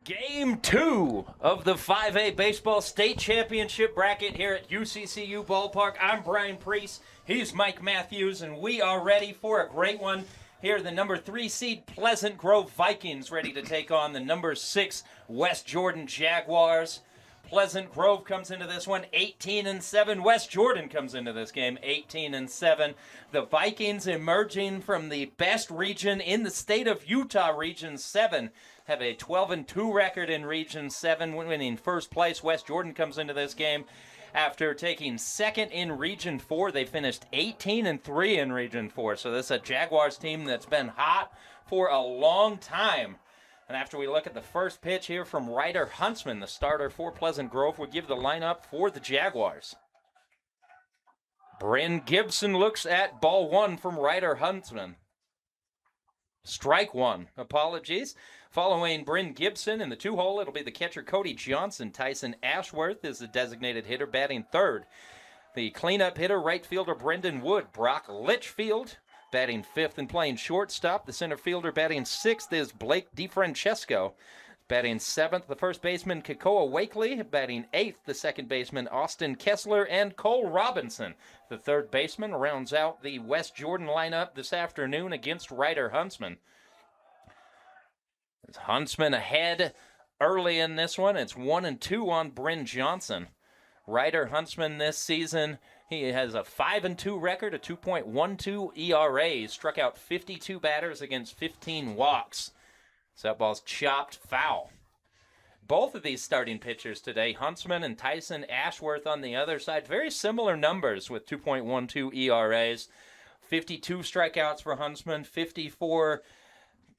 Game 2 of the 5A Baseball State Championship bracket here at UCCU Ballpark. I'm Brian Priest, he's Mike Matthews, and we are ready for a great one. Here, the number 3 seed Pleasant Grove Vikings ready to take on the number 6 West Jordan Jaguars. Pleasant Grove comes into this one 18-7. West Jordan comes into this game 18-7. The Vikings, emerging from the best region in the state of Utah, Region 7, have a 12-2 record in Region 7, winning first place. West Jordan comes into this game after taking second in Region 4. They finished 18-3 in Region 4. So this is a Jaguars team that's been hot for a long time. And after we look at the first pitch here from Ryder Huntsman, the starter for Pleasant Grove, will give the lineup for the Jaguars. Bryn Gibson looks at ball one from Ryder Huntsman. Strike one. Apologies. Following Bryn Gibson in the 2-hole, it'll be the catcher Cody Johnson. Tyson Ashworth is the designated hitter, batting third. The cleanup hitter, right fielder Brendan Wood. Brock Litchfield batting fifth and playing shortstop. The center fielder batting sixth is Blake DeFrancesco. Batting seventh, the first baseman Kekoa Wakely. Batting eighth, the second baseman Austin Kessler, and Cole Robinson. The third baseman rounds out the West Jordan lineup this afternoon against Ryder Huntsman. Huntsman ahead early in this one. It's 1-2 on Bryn Johnson. Ryder Huntsman this season, he has a 5-2 record, a 2.12 ERA. He struck out 52 batters against 15 walks. So that ball's chopped foul. Both of these starting pitchers today, Huntsman and Tyson Ashworth on the other side, very similar numbers with 2.12 ERAs. 52 strikeouts for Huntsman, 54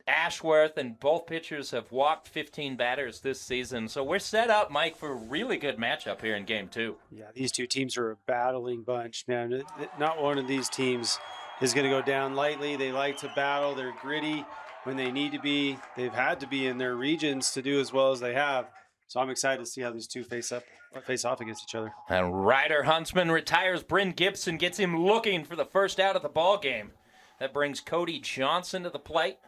Ashworth, and both pitchers have walked 15 batters this season. So we're set up, Mike, for a really good matchup here in Game 2. Yeah, these two teams are a battling bunch, man. Not one of these teams is going to go down lightly. They like to battle. They're gritty when they need to be. They've had to be in their regions to do as well as they have. So I'm excited to see how these two face off against each other. And Ryder Huntsman retires Bryn Gibson, gets him looking for the first out of the ball game. That brings Cody Johnson to the plate.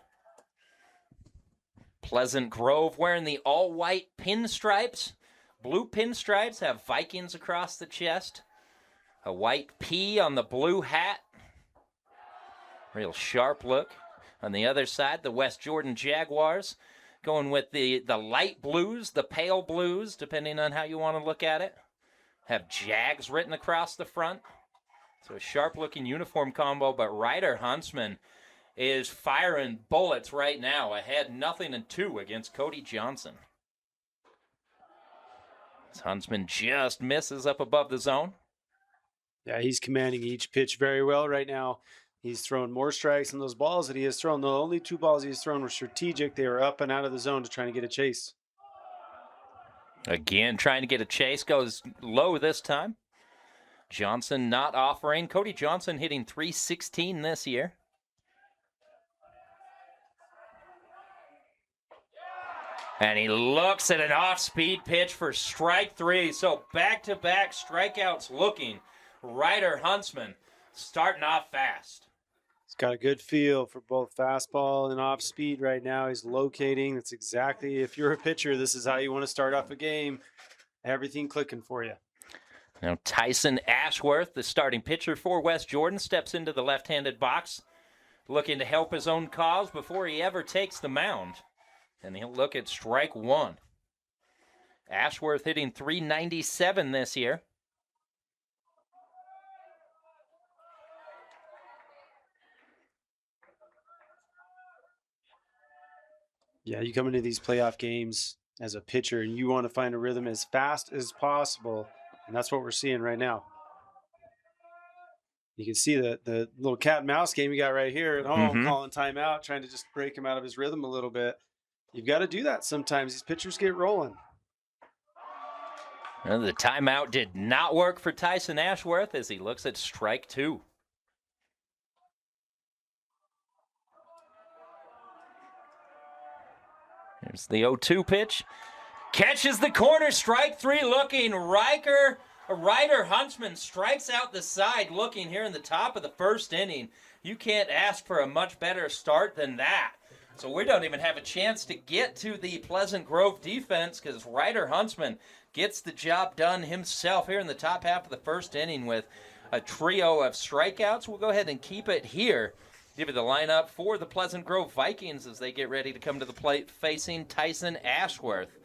Pleasant Grove wearing the all-white pinstripes. Blue pinstripes have Vikings across the chest. A white P on the blue hat. Real sharp look. On the other side, the West Jordan Jaguars going with the light blues, the pale blues, depending on how you want to look at it. Have Jags written across the front. So a sharp-looking uniform combo, but Ryder Huntsman is firing bullets right now, ahead 0-2 against Cody Johnson. As Huntsman just misses up above the zone. Yeah, he's commanding each pitch very well right now. He's thrown more strikes than those balls that he has thrown. The only two balls he has thrown were strategic. They were up and out of the zone to try to get a chase. Again, trying to get a chase, goes low this time. Johnson not offering. Cody Johnson hitting .316 this year. And he looks at an off-speed pitch for strike three. So back-to-back strikeouts looking. Ryder Huntsman starting off fast. He's got a good feel for both fastball and off-speed right now. He's locating. That's exactly, if you're a pitcher, this is how you want to start off a game. Everything clicking for you. Now Tyson Ashworth, the starting pitcher for West Jordan, steps into the left-handed box, looking to help his own cause before he ever takes the mound. And he'll look at strike one. Ashworth hitting .397 this year. Yeah, you come into these playoff games as a pitcher and you want to find a rhythm as fast as possible. And that's what we're seeing right now. You can see the little cat and mouse game you got right here at home, calling timeout, trying to just break him out of his rhythm a little bit. You've got to do that sometimes. These pitchers get rolling. And the timeout did not work for Tyson Ashworth as he looks at strike two. Here's the 0-2 pitch. Catches the corner, strike three looking. Ryder Huntsman strikes out the side looking here in the top of the first inning. You can't ask for a much better start than that. So we don't even have a chance to get to the Pleasant Grove defense because Ryder Huntsman gets the job done himself here in the top half of the first inning with a trio of strikeouts. We'll go ahead and keep it here. Give you the lineup for the Pleasant Grove Vikings as they get ready to come to the plate facing Tyson Ashworth.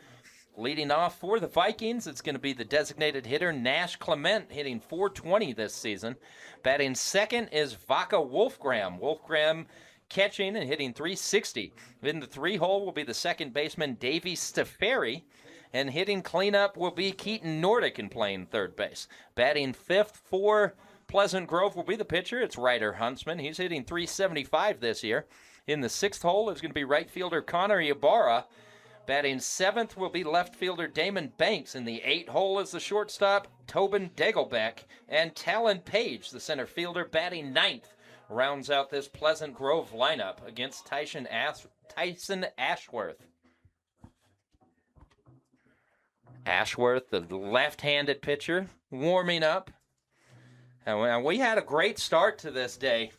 Leading off for the Vikings, it's going to be the designated hitter Nash Clement, hitting .420 this season. Batting second is Vaca Wolfgram. Wolfgram catching and hitting .360. In the three-hole will be the second baseman Davey Steferi, and hitting cleanup will be Keaton Nordic and playing third base. Batting fifth for Pleasant Grove will be the pitcher. It's Ryder Huntsman. He's hitting .375 this year. In the sixth hole is going to be right fielder Connor Ibarra. Batting seventh will be left fielder Damon Banks. In the eighth hole is the shortstop Tobin Degelbeck. And Talon Page, the center fielder, batting ninth, rounds out this Pleasant Grove lineup against Tyson Ashworth. Ashworth, the left-handed pitcher, warming up. And we had a great start to this day.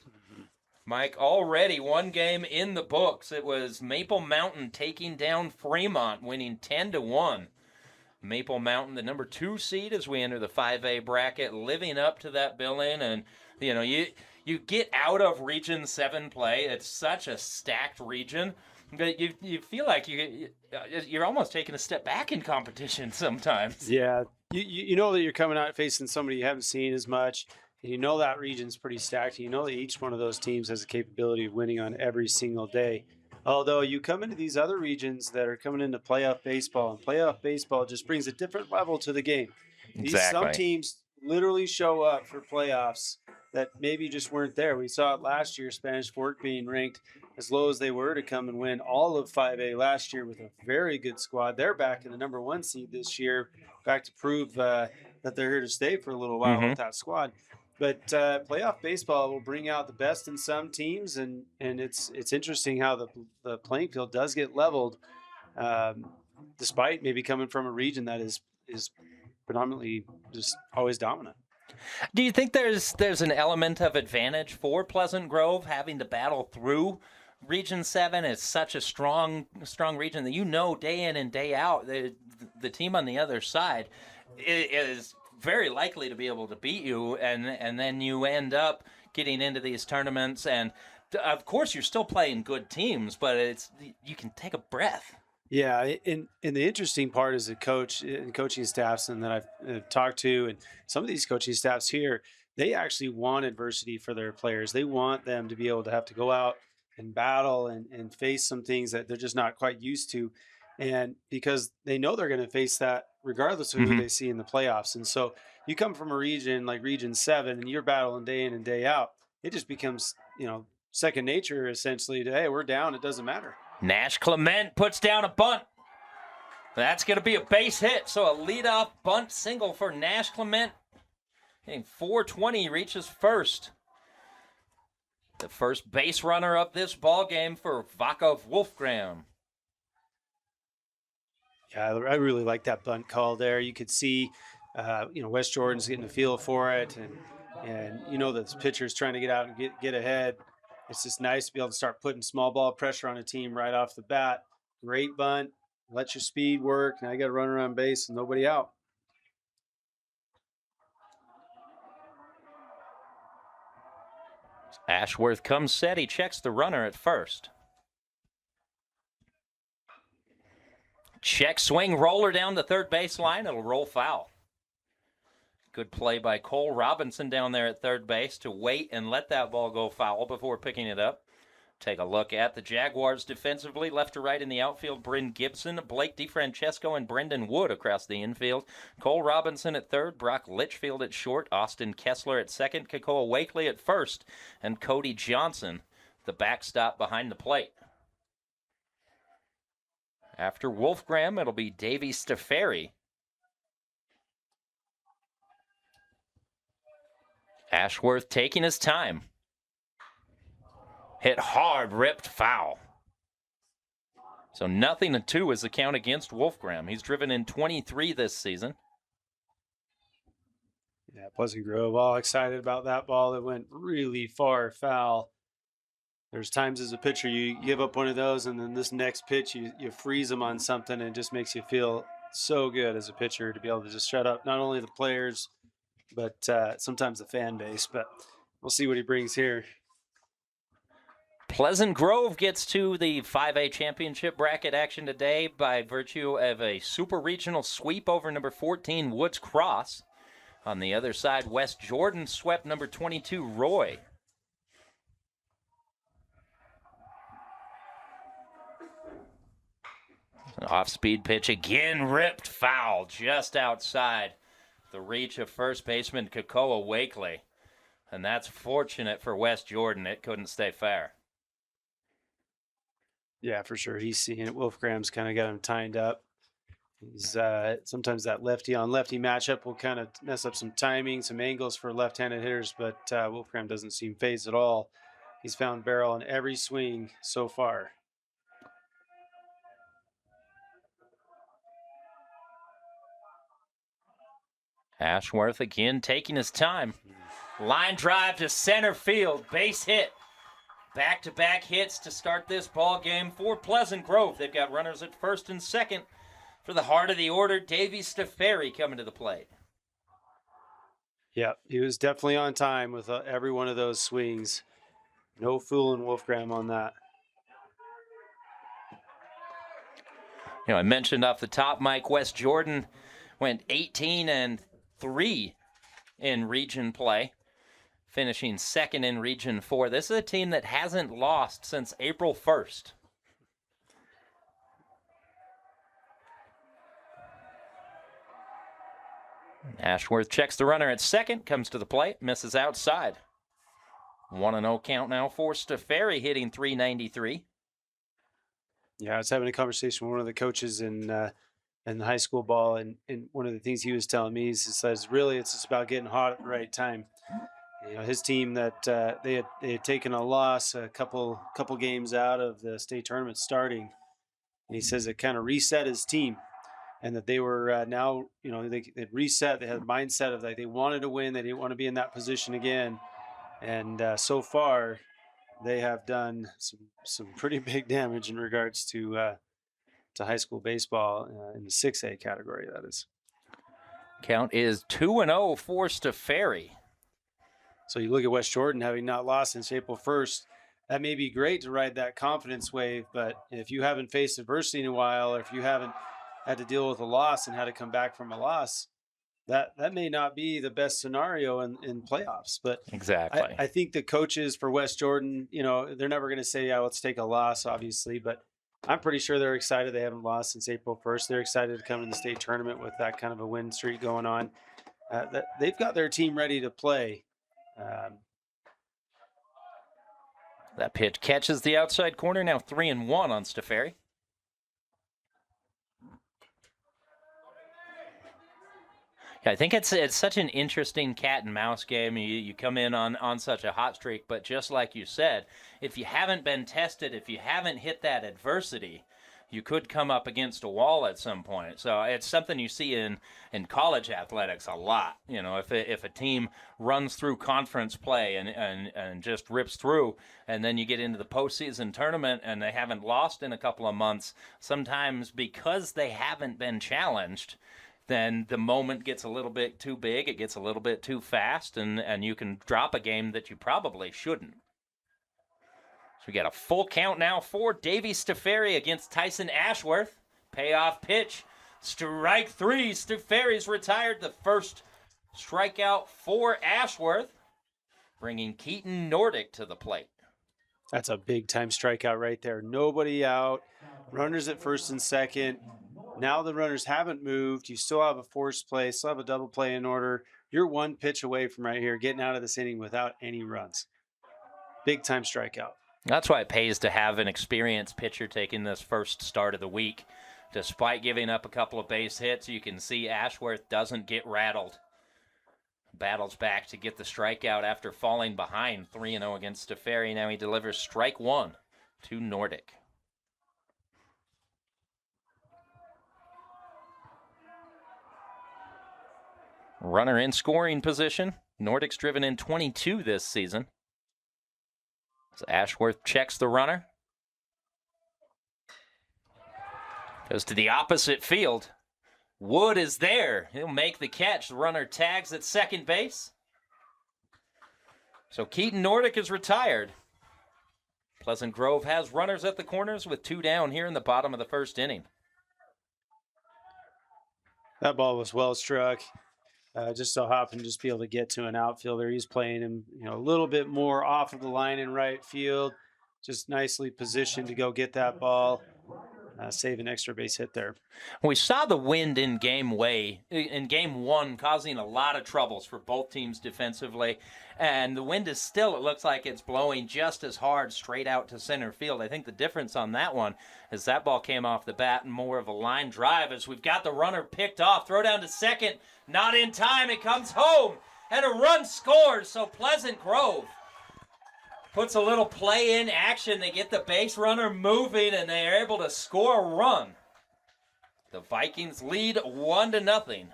Mike, already one game in the books. It was Maple Mountain taking down Fremont, winning 10-1. Maple Mountain, the number 2 seed as we enter the 5A bracket, living up to that billing. And, you get out of Region 7 play. It's such a stacked region. But you feel like you're almost taking a step back in competition sometimes. Yeah, you know that you're coming out facing somebody you haven't seen as much. And you know that region's pretty stacked. You know that each one of those teams has the capability of winning on every single day. Although you come into these other regions that are coming into playoff baseball, and playoff baseball just brings a different level to the game. Some teams literally show up for playoffs that maybe just weren't there. We saw it last year, Spanish Fork being ranked as low as they were to come and win all of 5A last year with a very good squad. They're back in the number 1 seed this year, back to prove that they're here to stay for a little while with that squad. But playoff baseball will bring out the best in some teams, and it's interesting how the playing field does get leveled, despite maybe coming from a region that is predominantly just always dominant. Do you think there's an element of advantage for Pleasant Grove having to battle through Region 7? It's such a strong region that day in and day out the team on the other side is very likely to be able to beat you, and then you end up getting into these tournaments, and of course you're still playing good teams, but you can take a breath. Yeah, and the interesting part is the coach and coaching staffs and that I've talked to, and some of these coaching staffs here, they actually want adversity for their players. They want them to be able to have to go out and battle and face some things that they're just not quite used to. And because they know they're going to face that regardless of who they see in the playoffs. And so you come from a region like Region 7 and you're battling day in and day out. It just becomes, second nature essentially to, hey, we're down. It doesn't matter. Nash Clement puts down a bunt. That's going to be a base hit. So a leadoff bunt single for Nash Clement. And .420 reaches first. The first base runner of this ball game for Vaca Wolfgram. Yeah, I really like that bunt call there. You could see, West Jordan's getting a feel for it, and the pitcher's trying to get out and get ahead. It's just nice to be able to start putting small ball pressure on a team right off the bat. Great bunt. Let your speed work. Now you got to run around base and nobody out. Ashworth comes set. He checks the runner at first. Check swing roller down the third baseline. It'll roll foul. Good play by Cole Robinson down there at third base to wait and let that ball go foul before picking it up. Take a look at the Jaguars defensively. Left to right in the outfield, Bryn Gibson, Blake DeFrancesco, and Brendan Wood across the infield. Cole Robinson at third, Brock Litchfield at short, Austin Kessler at second, Kakoa Wakely at first, and Cody Johnson, the backstop behind the plate. After Wolfgram, it'll be Davey Steferi. Ashworth taking his time. Hit hard, ripped foul. So 0-2 is the count against Wolfgram. He's driven in 23 this season. Yeah, Pleasant Grove all excited about that ball that went really far foul. There's times as a pitcher you give up one of those, and then this next pitch you freeze them on something, and it just makes you feel so good as a pitcher to be able to just shut up not only the players, but sometimes the fan base. But we'll see what he brings here. Pleasant Grove gets to the 5A championship bracket action today by virtue of a super regional sweep over number 14 Woods Cross. On the other side, West Jordan swept number 22 Roy. An off-speed pitch again, ripped foul just outside the reach of first baseman Kakoa Wakely. And that's fortunate for West Jordan. It couldn't stay fair. Yeah, for sure. He's seeing it. Wolfgram's kind of got him tied up. He's sometimes that lefty on lefty matchup will kind of mess up some timing, some angles for left-handed hitters, but Wolfgram doesn't seem phased at all. He's found barrel on every swing so far. Ashworth again taking his time. Line drive to center field, base hit. Back-to-back hits to start this ball game for Pleasant Grove. They've got runners at first and second. For the heart of the order, Davey Staferi coming to the plate. Yeah, he was definitely on time with every one of those swings. No fooling Wolfgram on that. I mentioned off the top, Mike, West Jordan went 18-3 in region play, finishing second in Region 4. This is a team that hasn't lost since April 1st. Ashworth checks the runner at second, comes to the plate, misses outside. 1-0 count now for Staferi, hitting .393. Yeah, I was having a conversation with one of the coaches in the high school ball, and one of the things he was telling me is he says really it's just about getting hot at the right time. His team that they had taken a loss a couple games out of the state tournament starting, and he says it kind of reset his team, and that they were now they'd reset. They had a mindset of like they wanted to win. They didn't want to be in that position again, and so far they have done some pretty big damage in regards to high school baseball in the 6A category. That is. Count is 2-0 for Staferi. So you look at West Jordan having not lost since April 1st. That may be great to ride that confidence wave, but if you haven't faced adversity in a while, or if you haven't had to deal with a loss and had to come back from a loss, that may not be the best scenario in playoffs. But exactly, I think the coaches for West Jordan, they're never going to say, "Yeah, let's take a loss," obviously, but I'm pretty sure they're excited. They haven't lost since April 1st. They're excited to come in the state tournament with that kind of a win streak going on. They've got their team ready to play. That pitch catches the outside corner. Now 3-1 on Staferi. Yeah, I think it's such an interesting cat and mouse game. You come in on such a hot streak, but just like you said, if you haven't been tested, if you haven't hit that adversity, you could come up against a wall at some point. So it's something you see in college athletics a lot. If a team runs through conference play and just rips through, and then you get into the postseason tournament and they haven't lost in a couple of months, sometimes because they haven't been challenged, then the moment gets a little bit too big, it gets a little bit too fast, and you can drop a game that you probably shouldn't. So we got a full count now for Davey Staferi against Tyson Ashworth. Payoff pitch, strike three. Staferi's retired, the first strikeout for Ashworth, bringing Keaton Nordic to the plate. That's a big-time strikeout right there. Nobody out, runners at first and second. Now the runners haven't moved. You still have a forced play, still have a double play in order. You're one pitch away from right here getting out of this inning without any runs. Big-time strikeout. That's why it pays to have an experienced pitcher taking this first start of the week. Despite giving up a couple of base hits, you can see Ashworth doesn't get rattled. Battles back to get the strikeout after falling behind 3-0 against Staferi. Now he delivers strike one to Nordic. Runner in scoring position. Nordic's driven in 22 this season. So Ashworth checks the runner. Goes to the opposite field. Wood is there. He'll make the catch. The runner tags at second base. So Keaton Nordic is retired. Pleasant Grove has runners at the corners with 2 down here in the bottom of the first inning. That ball was well struck. Just so happened to just be able to get to an outfielder. He's playing him, a little bit more off of the line in right field. Just nicely positioned to go get that ball. Save an extra base hit there. We saw the wind in game 1 causing a lot of troubles for both teams defensively. And the wind is still, it looks like it's blowing just as hard straight out to center field. I think the difference on that one is that ball came off the bat and more of a line drive as we've got the runner picked off. Throw down to second, not in time. It comes home and a run scores. So Pleasant Grove puts a little play in action. They get the base runner moving and they are able to score a run. The Vikings lead 1-0.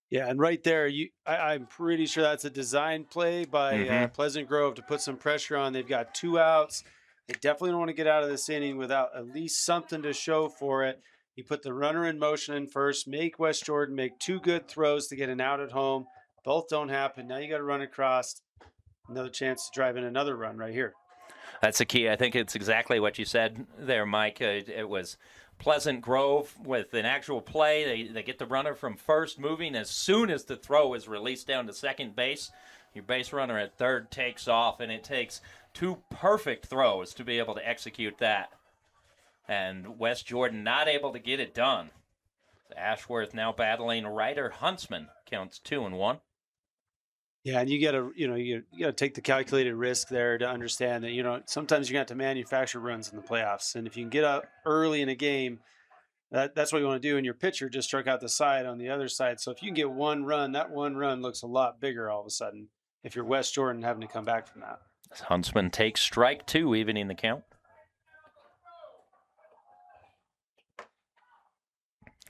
Yeah, and right there, I'm pretty sure that's a design play by Pleasant Grove to put some pressure on. They've got 2 outs. They definitely don't want to get out of this inning without at least something to show for it. You put the runner in motion in first, make West Jordan make 2 good throws to get an out at home. Both don't happen. Now you got to run across. Another chance to drive in another run right here. That's the key. I think it's exactly what you said there, Mike. It was Pleasant Grove with an actual play. They get the runner from first moving as soon as the throw is released down to second base. Your base runner at third takes off, and it takes 2 perfect throws to be able to execute that. And West Jordan not able to get it done. Ashworth now battling Ryder Huntsman. Counts 2-1. Yeah, and you gotta take the calculated risk there to understand that sometimes you're gonna have to manufacture runs in the playoffs, and if you can get up early in a game, that's what you want to do. And your pitcher just struck out the side on the other side, so if you can get 1 run, that 1 run looks a lot bigger all of a sudden. If you're West Jordan having to come back from that, Huntsman takes strike 2, evening the count.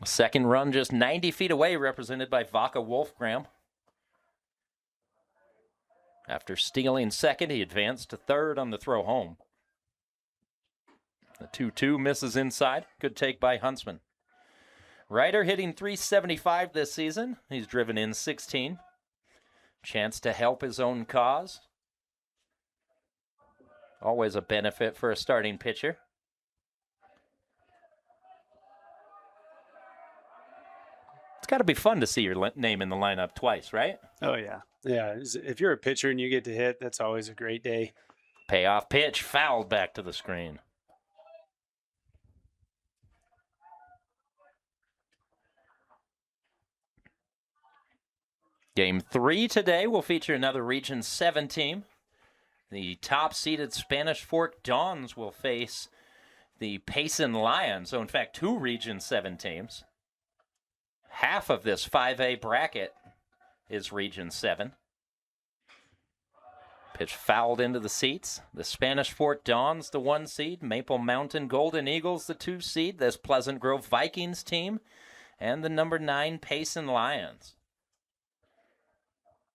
Second run just 90 feet away, represented by Vaca Wolfgram. After stealing second, he advanced to third on the throw home. The 2-2 misses inside. Good take by Huntsman. Ryder hitting .375 this season. He's driven in 16. Chance to help his own cause. Always a benefit for a starting pitcher. It's got to be fun to see your name in the lineup twice, right? Oh, yeah. Yeah, if you're a pitcher and you get to hit, that's always a great day. Payoff pitch, fouled back to the screen. Game 3 today will feature another Region 7 team. The top-seeded Spanish Fork Dons will face the Payson Lions. So, in fact, 2 Region 7 teams. Half of this 5A bracket is Region 7. Pitch fouled into the seats. The Spanish Fork Dons, the 1 seed. Maple Mountain Golden Eagles, the 2 seed. This Pleasant Grove Vikings team. And the number 9 Payson Lions.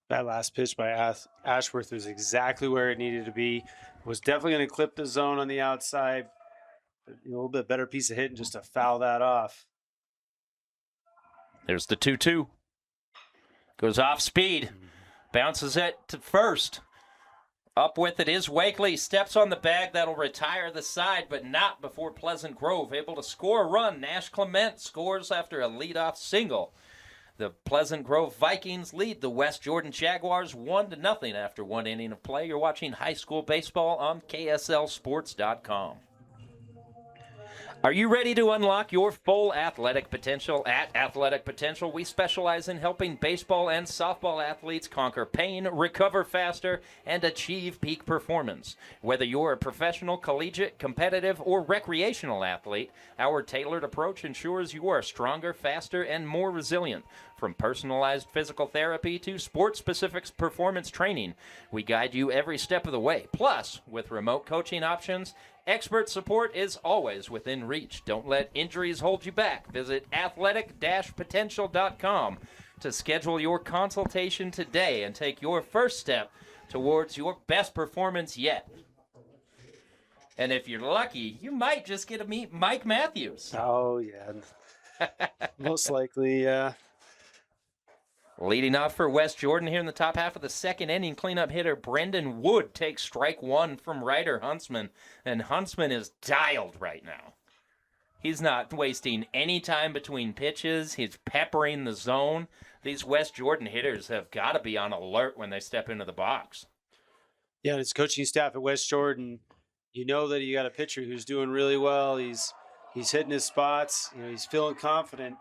That last pitch by Ashworth was exactly where it needed to be. Was definitely going to clip the zone on the outside. But a little bit better piece of hitting just to foul that off. There's the 2-2. Goes off speed. Bounces it to first. Up with it is Wakely. Steps on the bag. That'll retire the side, but not before Pleasant Grove. Able to score a run. Nash Clement scores after a leadoff single. The Pleasant Grove Vikings lead the West Jordan Jaguars 1-0 after 1 inning of play. You're watching high school baseball on KSLSports.com. Are you ready to unlock your full athletic potential? At Athletic Potential, we specialize in helping baseball and softball athletes conquer pain, recover faster, and achieve peak performance. Whether you're a professional, collegiate, competitive, or recreational athlete, our tailored approach ensures you are stronger, faster, and more resilient. From personalized physical therapy to sport-specific performance training, we guide you every step of the way. Plus, with remote coaching options, expert support is always within reach. Don't let injuries hold you back. Visit athletic-potential.com to schedule your consultation today and take your first step towards your best performance yet. And if you're lucky, you might just get to meet Mike Matthews. Oh, yeah. Most likely, yeah. Leading off for West Jordan here in the top half of the second inning, cleanup hitter Brendan Wood takes strike one from Ryder Huntsman. And Huntsman is dialed right now. He's not wasting any time between pitches. He's peppering the zone. These West Jordan hitters have got to be on alert when they step into the box. Yeah, and his coaching staff at West Jordan, you know that you got a pitcher who's doing really well. He's hitting his spots. You know, he's feeling confident.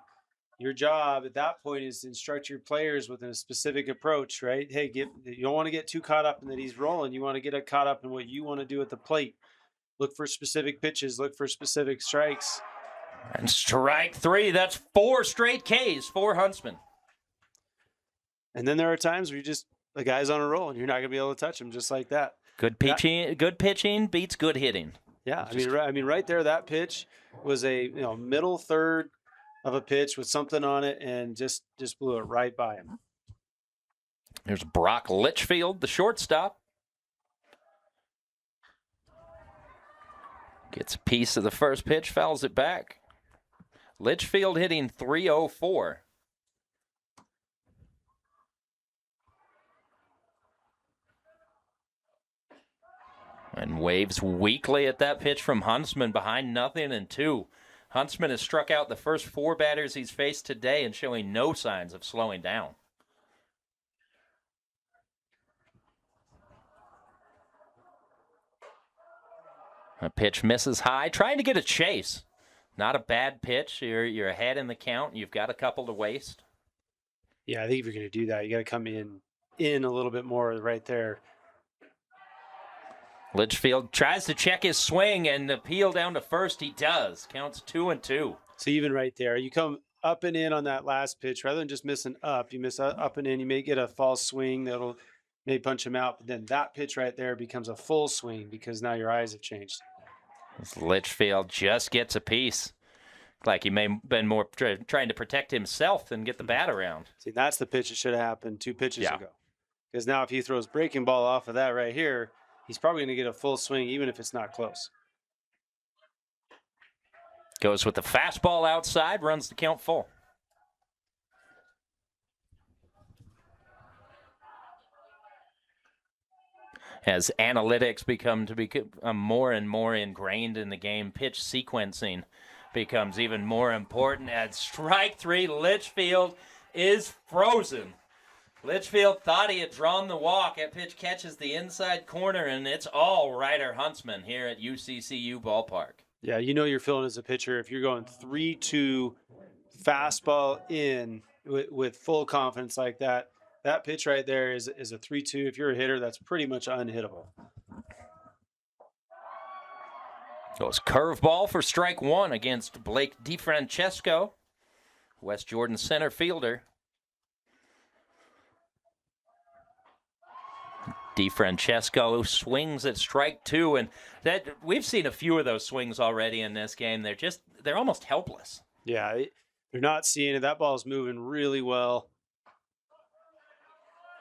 Your job at that point is to instruct your players with a specific approach, right? Hey, you don't want to get too caught up in that he's rolling. You want to get caught up in what you want to do at the plate. Look for specific pitches. Look for specific strikes. And strike three. That's 4 straight Ks for Huntsman. And then there are times where the guy's on a roll and you're not going to be able to touch him just like that. Good pitching beats good hitting. Yeah, I mean, right there, that pitch was a middle third of a pitch with something on it, and just blew it right by him. There's Brock Litchfield, the shortstop. Gets a piece of the first pitch, fouls it back. Litchfield hitting .304. And waves weakly at that pitch from Huntsman, behind 0-2. Huntsman has struck out the first 4 batters he's faced today and showing no signs of slowing down. A pitch misses high, trying to get a chase. Not a bad pitch. You're ahead in the count. You've got a couple to waste. Yeah, I think if you're going to do that, you got to come in a little bit more right there. Litchfield tries to check his swing and appeal down to first. He does. Counts 2-2. So even right there, you come up and in on that last pitch rather than just missing up. You miss up and in. You may get a false swing that'll may punch him out, but then that pitch right there becomes a full swing because now your eyes have changed. Litchfield just gets a piece. Like he may have been more trying to protect himself than get the bat around. See, that's the pitch that should have happened 2 pitches ago. Because now if he throws breaking ball off of that right here, he's probably going to get a full swing even if it's not close. Goes with the fastball outside, runs the count full. As analytics become more and more ingrained in the game, pitch sequencing becomes even more important. At strike 3, Litchfield is frozen. Litchfield thought he had drawn the walk. That pitch catches the inside corner, and it's all Ryder Huntsman here at UCCU Ballpark. Yeah, you know you're feeling as a pitcher if you're going 3-2 fastball in with full confidence like that. That pitch right there is a 3-2. If you're a hitter, that's pretty much unhittable. Goes curveball for strike 1 against Blake DiFrancesco, West Jordan center fielder. DiFrancesco swings at strike 2, and that we've seen a few of those swings already in this game. They're almost helpless. Yeah, they're not seeing it. That ball's moving really well.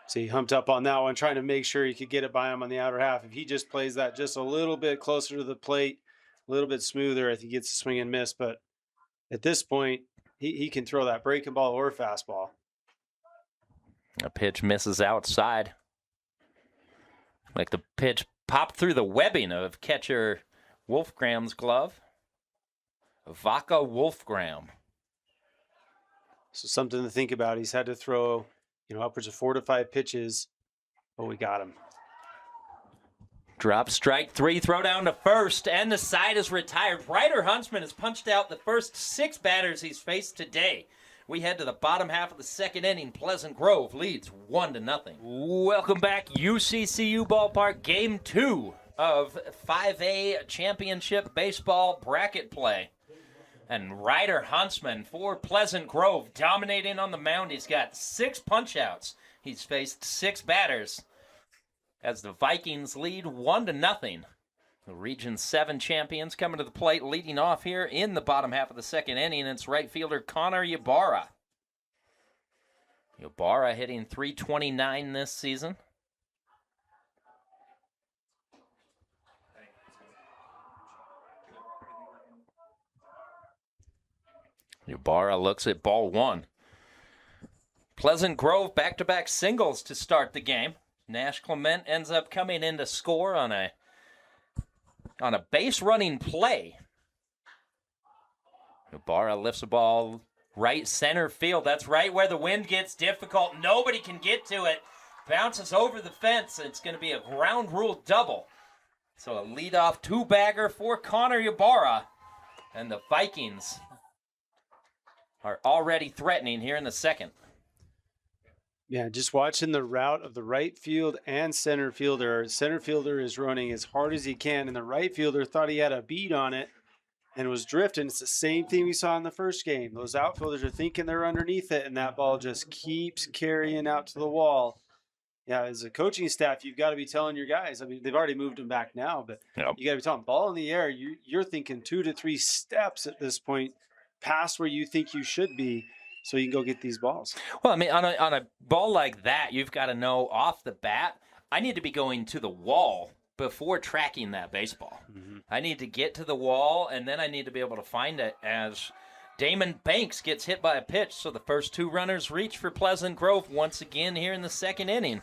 So he humped up on that one, trying to make sure he could get it by him on the outer half. If he just plays that just a little bit closer to the plate, a little bit smoother, I think he gets a swing and miss. But at this point, he can throw that breaking ball or fastball. A pitch misses outside. Like the pitch popped through the webbing of catcher Wolfgram's glove. Vaca Wolfgram. So something to think about. He's had to throw, upwards of 4 to 5 pitches, but we got him. Drop strike 3, throw down to first, and the side is retired. Ryder Huntsman has punched out the first 6 batters he's faced today. We head to the bottom half of the second inning. Pleasant Grove leads 1-0. Welcome back, UCCU Ballpark, Game 2 of 5A Championship Baseball bracket play. And Ryder Huntsman for Pleasant Grove dominating on the mound. He's got 6 punch-outs. He's faced 6 batters as the Vikings lead 1-0. The Region 7 champions coming to the plate, leading off here in the bottom half of the second inning. It's right fielder Connor Ybarra. Ybarra hitting .329 this season. Ybarra looks at ball one. Pleasant Grove back-to-back singles to start the game. Nash Clement ends up coming in to score on a base running play. Ybarra lifts the ball right center field. That's right where the wind gets difficult. Nobody can get to it. Bounces over the fence. It's going to be a ground rule double. So a leadoff two-bagger for Connor Ybarra. And the Vikings are already threatening here in the second. Yeah, just watching the route of the right field and center fielder. Center fielder is running as hard as he can, and the right fielder thought he had a beat on it and was drifting. It's the same thing we saw in the first game. Those outfielders are thinking they're underneath it, and that ball just keeps carrying out to the wall. Yeah, as a coaching staff, you've got to be telling your guys. I mean, they've already moved them back now, but you got to be telling them, ball in the air. You're thinking 2 to 3 steps at this point past where you think you should be, so you can go get these balls. Well, I mean, on a ball like that, you've got to know off the bat, I need to be going to the wall before tracking that baseball. Mm-hmm. I need to get to the wall, and then I need to be able to find it as Damon Banks gets hit by a pitch. So the first 2 runners reach for Pleasant Grove once again here in the second inning.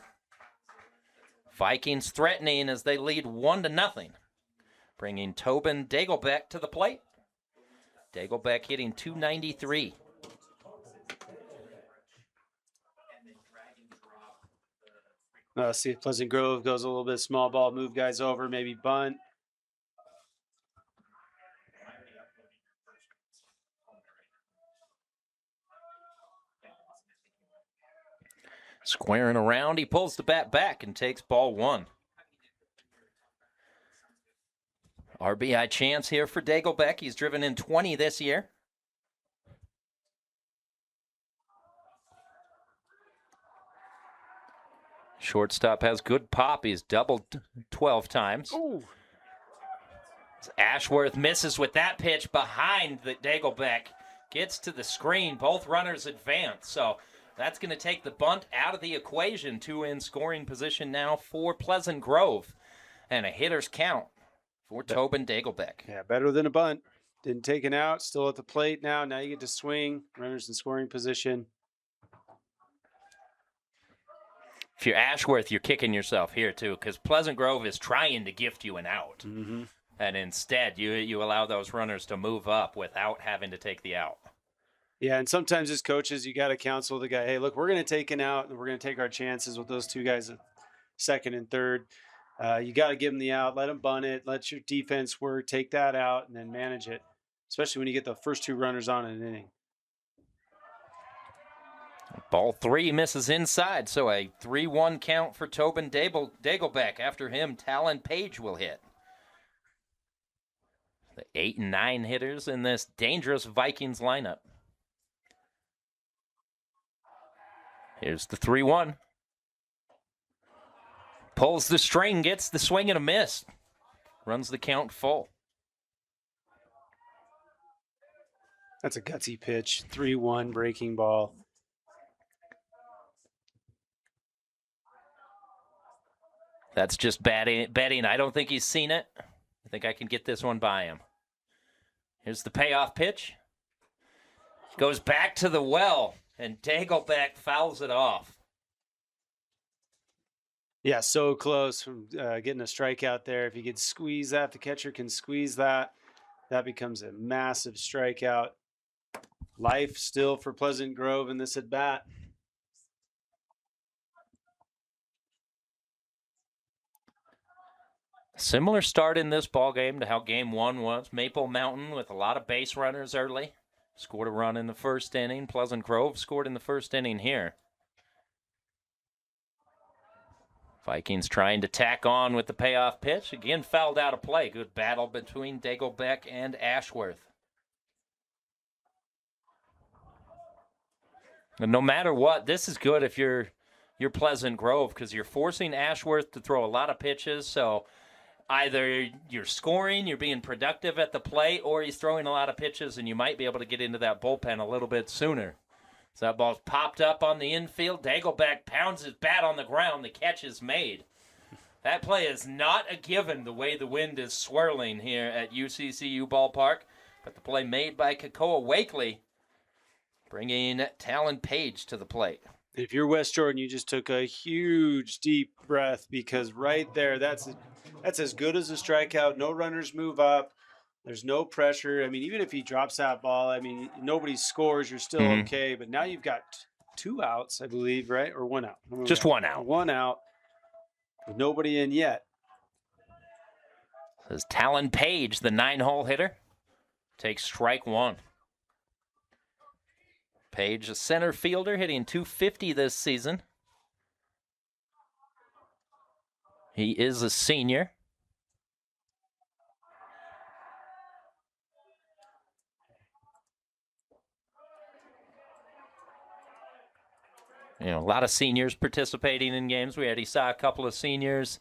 Vikings threatening as they lead 1-0, bringing Tobin Dagelbeck to the plate. Dagelbeck hitting .293. See if Pleasant Grove goes a little bit small ball, move guys over, maybe bunt. Squaring around, he pulls the bat back and takes ball 1. RBI chance here for Dagelbeck. He's driven in 20 this year. Shortstop has good pop. He's doubled 12 times. Ooh. Ashworth misses with that pitch behind the Dagelbeck. Gets to the screen. Both runners advance. So that's going to take the bunt out of the equation. 2 in scoring position now for Pleasant Grove. And a hitter's count for Tobin Dagelbeck. Yeah, better than a bunt. Didn't take an out. Still at the plate now. Now you get to swing. Runners in scoring position. If you're Ashworth, you're kicking yourself here, too, because Pleasant Grove is trying to gift you an out. Mm-hmm. And instead, you allow those runners to move up without having to take the out. Yeah, and sometimes as coaches, you got to counsel the guy, hey, look, we're going to take an out, and we're going to take our chances with those 2 guys at second and third. You got to give them the out, let them bunt it, let your defense work, take that out, and then manage it, especially when you get the first 2 runners on in an inning. Ball 3 misses inside, so a 3-1 count for Tobin Dagelbeck. After him, Talon Page will hit. The 8 and 9 hitters in this dangerous Vikings lineup. Here's the 3-1. Pulls the string, gets the swing and a miss. Runs the count full. That's a gutsy pitch. 3-1 breaking ball. That's just betting. I don't think he's seen it. I think I can get this one by him. Here's the payoff pitch. Goes back to the well, and Dagelbeck fouls it off. Yeah, so close from getting a strikeout there. If you could squeeze that, if the catcher can squeeze that, that becomes a massive strikeout. Life still for Pleasant Grove in this at-bat. Similar start in this ballgame to how game 1 was. Maple Mountain with a lot of base runners early. Scored a run in the first inning. Pleasant Grove scored in the first inning here. Vikings trying to tack on with the payoff pitch. Again, fouled out of play. Good battle between Dagelbeck and Ashworth. And no matter what, this is good if you're Pleasant Grove, because you're forcing Ashworth to throw a lot of pitches. So either you're scoring, you're being productive at the plate, or he's throwing a lot of pitches, and you might be able to get into that bullpen a little bit sooner. So that ball's popped up on the infield. Dagelbeck pounds his bat on the ground. The catch is made. That play is not a given the way the wind is swirling here at UCCU Ballpark. But the play made by Kakoa Wakely bringing Talon Page to the plate. If you're West Jordan, you just took a huge deep breath, because right there, that's as good as a strikeout. No runners move up. There's no pressure. I mean, even if he drops that ball, I mean, nobody scores, you're still okay. But now you've got 2 outs, I believe, right? Or 1 out? Just 1 out. 1 out with nobody in yet. As Talon Page, the 9-hole hitter, takes strike 1. Page, a center fielder, hitting .250 this season. He is a senior. You know, a lot of seniors participating in games. We already saw a couple of seniors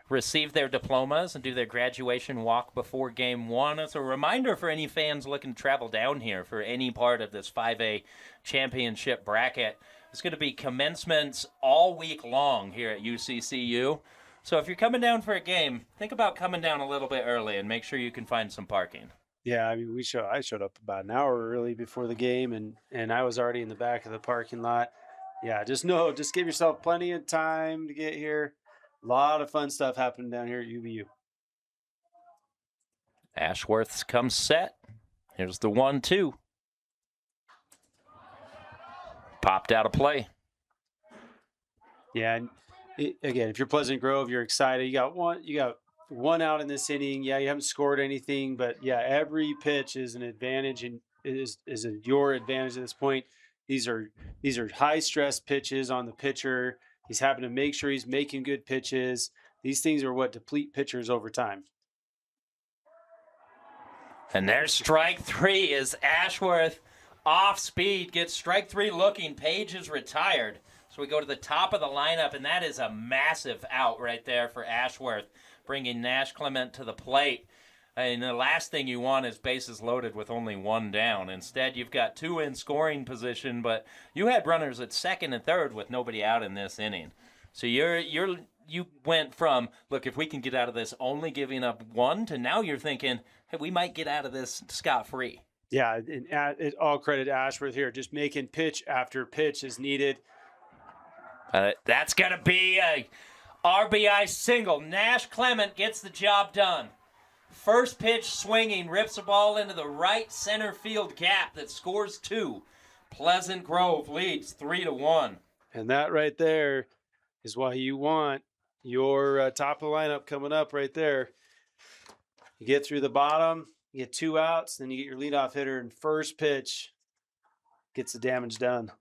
receive their diplomas and do their graduation walk before game 1. It's a reminder for any fans looking to travel down here for any part of this 5A championship bracket. It's going to be commencements all week long here at UCCU. So if you're coming down for a game, think about coming down a little bit early and make sure you can find some parking. Yeah, I mean, I showed up about an hour early before the game, and I was already in the back of the parking lot. Yeah, just give yourself plenty of time to get here. A lot of fun stuff happening down here at UVU. Ashworth's come set. Here's the 1-2. Popped out of play. Yeah, and again, if you're Pleasant Grove, you're excited. You got one out in this inning. Yeah, you haven't scored anything, but yeah, every pitch is an advantage and is your advantage at this point. These are high stress pitches on the pitcher. He's having to make sure he's making good pitches. These things are what deplete pitchers over time. And there's strike 3 is Ashworth off speed, gets strike 3 looking. Page is retired. So we go to the top of the lineup, and that is a massive out right there for Ashworth, bringing Nash Clement to the plate. And the last thing you want is bases loaded with only 1 down. Instead, you've got 2 in scoring position, but you had runners at second and third with nobody out in this inning. So you went from, look, if we can get out of this only giving up 1, to now you're thinking, hey, we might get out of this scot-free. Yeah, and all credit to Ashworth here, just making pitch after pitch as needed. That's going to be a RBI single. Nash Clement gets the job done. First pitch swinging, rips the ball into the right center field gap that scores 2. Pleasant Grove leads 3-1. And that right there is why you want your top of the lineup coming up right there. You get through the bottom, you get 2 outs, then you get your leadoff hitter, and first pitch gets the damage done.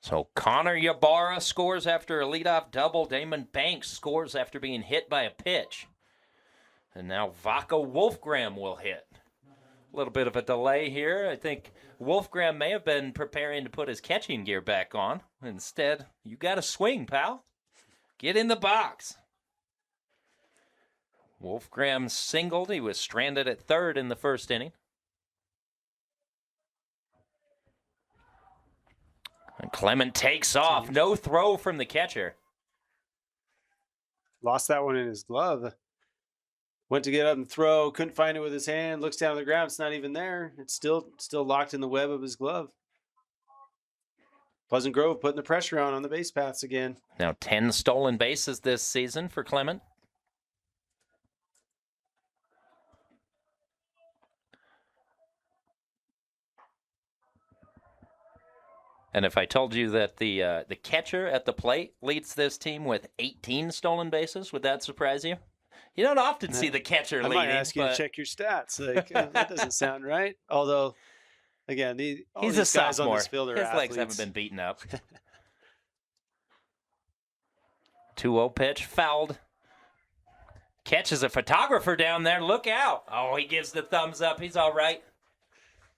So Connor Ybarra scores after a leadoff double. Damon Banks scores after being hit by a pitch. And now Vaca Wolfgram will hit. A little bit of a delay here. I think Wolfgram may have been preparing to put his catching gear back on. Instead, you got to swing, pal. Get in the box. Wolfgram singled. He was stranded at third in the first inning. And Clement takes off. No throw from the catcher. Lost that one in his glove. Went to get up and throw, couldn't find it with his hand, looks down on the ground, it's not even there. It's still locked in the web of his glove. Pleasant Grove putting the pressure on the base paths again. Now 10 stolen bases this season for Clement. And if I told you that the catcher at the plate leads this team with 18 stolen bases, would that surprise you? You don't often see the catcher leading. I might ask you to check your stats. Like, that doesn't sound right. Although, again, he's these a guys sophomore. on this field are His athletes. legs haven't been beaten up. 2-0 pitch, fouled. Catches a photographer down there. Look out. Oh, he gives the thumbs up. He's all right.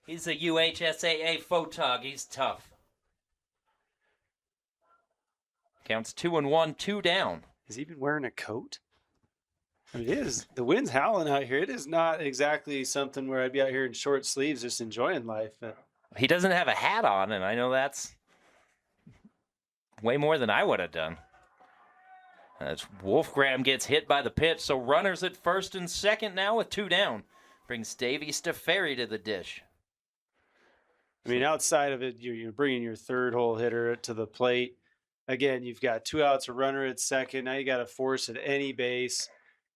He's a UHSAA photog. He's tough. Counts 2-1, 2 down. Is he even wearing a coat? I mean, the wind's howling out here. It is not exactly something where I'd be out here in short sleeves just enjoying life. He doesn't have a hat on, and I know that's way more than I would have done. As Wolfgram gets hit by the pitch, so runners at first and second now with 2 down. Brings Davey Staferi to the dish. I mean, outside of it, you're bringing your third hole hitter to the plate. Again, you've got 2 outs, a runner at second. Now you got to force at any base.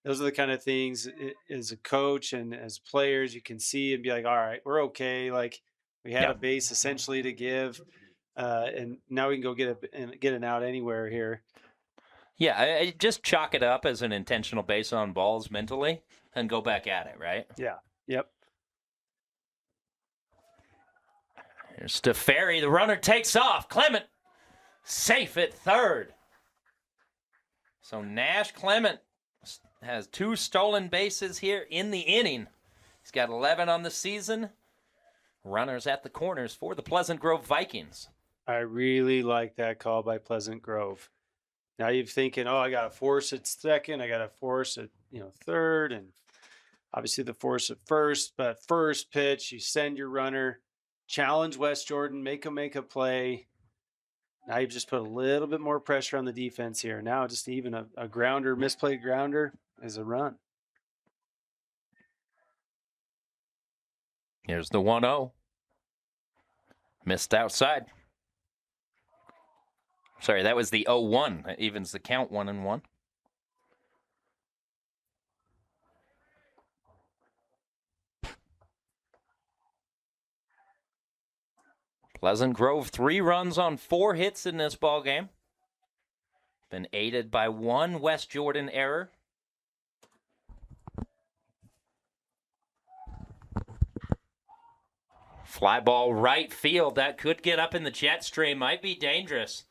Those are the kind of things as a coach and as players you can see and be like, all right, we're okay. Like we had Yeah. a base essentially to give, and now we can go get an out anywhere here. Yeah, I just chalk it up as an intentional base on balls mentally and go back at it, right? Yeah. Yep. Here's Stefari. The runner takes off. Clement safe at third. So Nash Clement has 2 stolen bases here in the inning. He's got 11 on the season. Runners at the corners for the Pleasant Grove Vikings. I really like that call by Pleasant Grove. Now you're thinking, oh, I got to force at second. I got to force at, third. And obviously the force at first. But first pitch, you send your runner, challenge West Jordan, make a play. Now you've just put a little bit more pressure on the defense here. Now just even a grounder, misplayed grounder is a run. Here's the 1-0. Missed outside. Sorry, that was the 0-1. That evens the count 1-1. Pleasant Grove, 3 runs on 4 hits in this ball game. Been aided by 1 West Jordan error. Fly ball right field. That could get up in the jet stream. Might be dangerous.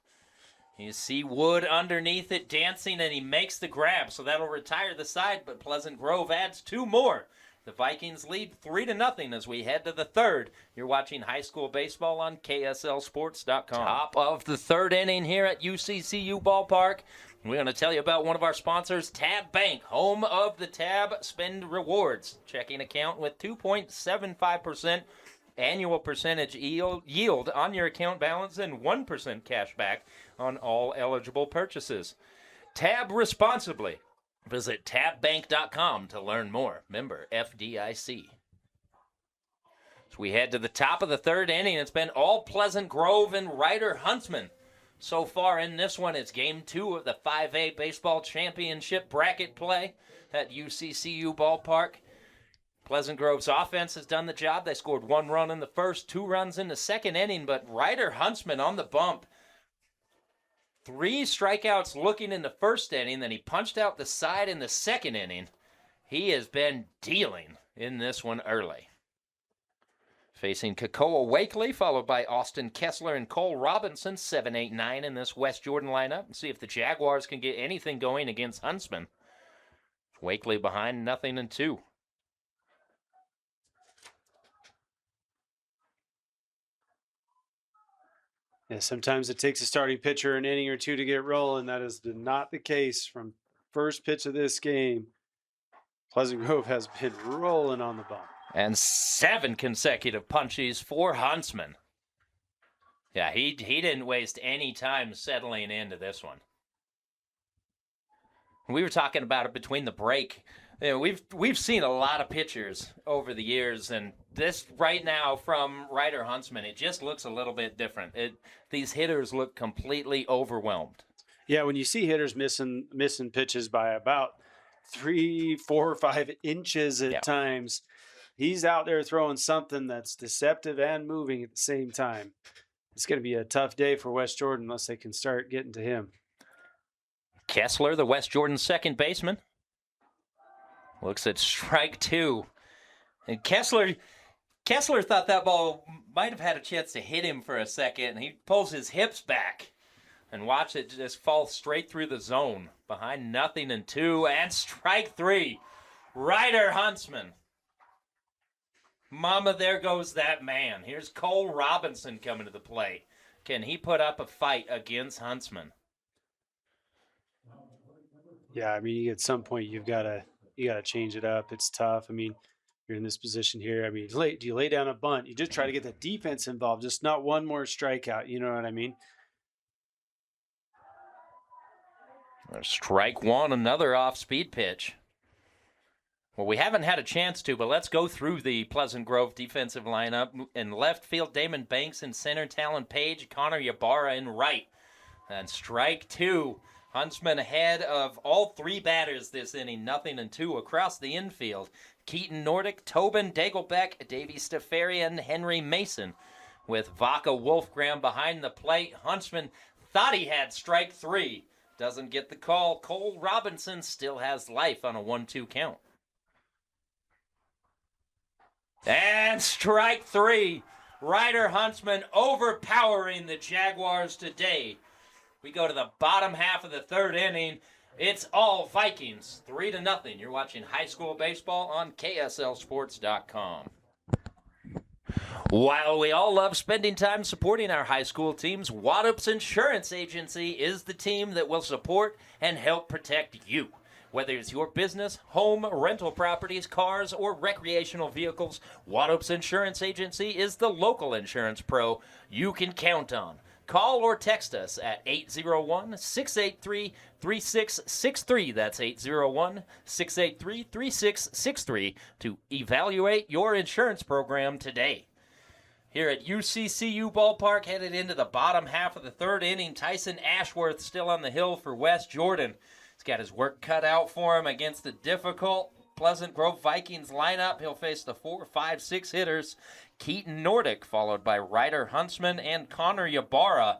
You see Wood underneath it dancing, and he makes the grab, so that'll retire the side, but Pleasant Grove adds 2 more. The Vikings lead 3-0 as we head to the third. You're watching high school baseball on KSLSports.com. Top of the third inning here at UCCU Ballpark. We're going to tell you about one of our sponsors, Tab Bank, home of the Tab Spend Rewards. Checking account with 2.75% annual percentage yield on your account balance and 1% cash back on all eligible purchases. Tab responsibly. Visit tabbank.com to learn more. Member FDIC. So we head to the top of the third inning. It's been all Pleasant Grove and Ryder Huntsman. So far in this one, it's game 2 of the 5A Baseball Championship bracket play at UCCU Ballpark. Pleasant Grove's offense has done the job. They scored 1 run in the first, 2 runs in the second inning, but Ryder Huntsman on the bump. 3 strikeouts looking in the first inning, then he punched out the side in the second inning. He has been dealing in this one early. Facing Kakoa Wakely, followed by Austin Kessler and Cole Robinson, 7, 8, 9 in this West Jordan lineup. See if the Jaguars can get anything going against Huntsman. Wakely behind 0-2. Yeah, sometimes it takes a starting pitcher an inning or 2 to get rolling. That is not the case from first pitch of this game. Pleasant Grove has been rolling on the bump. And 7 consecutive punchies for Huntsman. Yeah, he didn't waste any time settling into this one. We were talking about it between the break. You know, we've seen a lot of pitchers over the years, and this right now from Ryder Huntsman, it just looks a little bit different. These hitters look completely overwhelmed. Yeah, when you see hitters missing pitches by about 3, 4, 5 inches at times, he's out there throwing something that's deceptive and moving at the same time. It's going to be a tough day for West Jordan unless they can start getting to him. Kessler, the West Jordan second baseman, looks at strike 2. And Kessler thought that ball might have had a chance to hit him for a second, and he pulls his hips back and watch it just fall straight through the zone. Behind 0-2, and strike 3. Ryder Huntsman. Mama, there goes that man. Here's Cole Robinson coming to the plate. Can he put up a fight against Huntsman? Yeah, I mean, at some point you got to change it up. It's tough. I mean, you're in this position here. I mean, do you lay down a bunt? You just try to get the defense involved, just not one more strikeout. You know what I mean? Strike 1, another off-speed pitch. Well, we haven't had a chance to, but let's go through the Pleasant Grove defensive lineup. In left field, Damon Banks. In center, Talon Page, Connor Ybarra in right. And strike two. Huntsman ahead of all three batters this inning, 0-2 across the infield. Keaton Nordic, Tobin Dagelbeck, Davey Stefarian, Henry Mason. With Vaca Wolfgram behind the plate, Huntsman thought he had strike three. Doesn't get the call. Cole Robinson still has life on a 1-2 count. And strike three. Ryder Huntsman overpowering the Jaguars today. We go to the bottom half of the third inning. It's all Vikings, 3-0. You're watching high school baseball on KSLSports.com. While we all love spending time supporting our high school teams, Waddup's Insurance Agency is the team that will support and help protect you. Whether it's your business, home, rental properties, cars, or recreational vehicles, Waddup's Insurance Agency is the local insurance pro you can count on. Call or text us at 801-683-3663. That's 801-683-3663 to evaluate your insurance program today. Here at UCCU Ballpark, headed into the bottom half of the third inning, Tyson Ashworth still on the hill for West Jordan. He's got his work cut out for him against the difficult Pleasant Grove Vikings lineup. He'll face the 4, 5, 6 hitters. Keaton Nordic, followed by Ryder Huntsman and Connor Ybarra.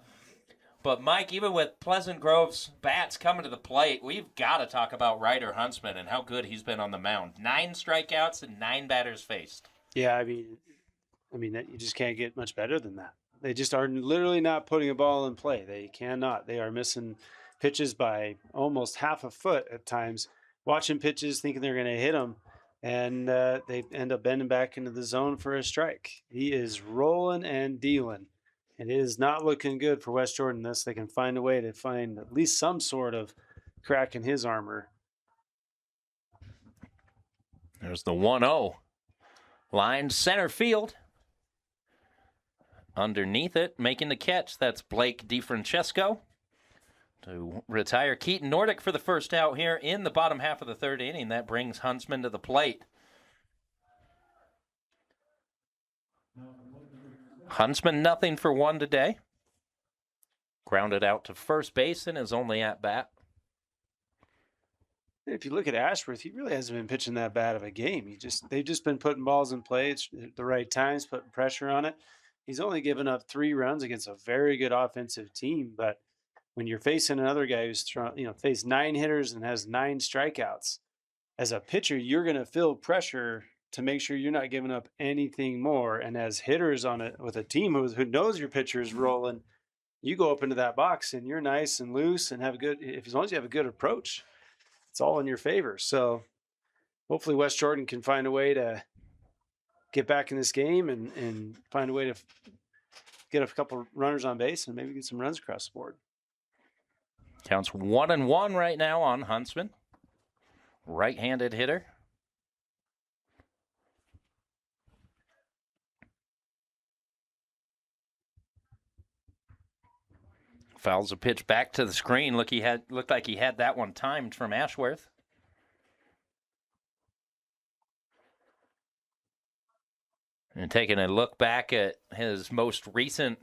But, Mike, even with Pleasant Grove's bats coming to the plate, we've got to talk about Ryder Huntsman and how good he's been on the mound. 9 strikeouts and 9 batters faced. Yeah, I mean that you just can't get much better than that. They just are literally not putting a ball in play. They cannot. They are missing pitches by almost half a foot at times, watching pitches, thinking they're going to hit them, and they end up bending back into the zone for a strike. He is rolling and dealing, and it is not looking good for West Jordan unless they can find a way to find at least some sort of crack in his armor. There's the 1-0. Line center field. Underneath it, making the catch, that's Blake DeFrancesco to retire Keaton Nordic for the first out here in the bottom half of the third inning. That brings Huntsman to the plate. Huntsman 0 for 1 today. Grounded out to first base in his only at-bat. If you look at Ashworth, he really hasn't been pitching that bad of a game. They've just been putting balls in play at the right times, putting pressure on it. He's only given up 3 runs against a very good offensive team, but when you're facing another guy who's faced 9 hitters and has 9 strikeouts, as a pitcher, you're going to feel pressure to make sure you're not giving up anything more. And as hitters on it with a team who knows your pitcher is rolling, you go up into that box and you're nice and loose and have a good. As long as you have a good approach, it's all in your favor. So hopefully West Jordan can find a way to get back in this game and find a way to get a couple runners on base and maybe get some runs across the board. Counts 1-1 right now on Huntsman. Right-handed hitter. Fouls a pitch back to the screen. Looked like he had that one timed from Ashworth. And taking a look back at his most recent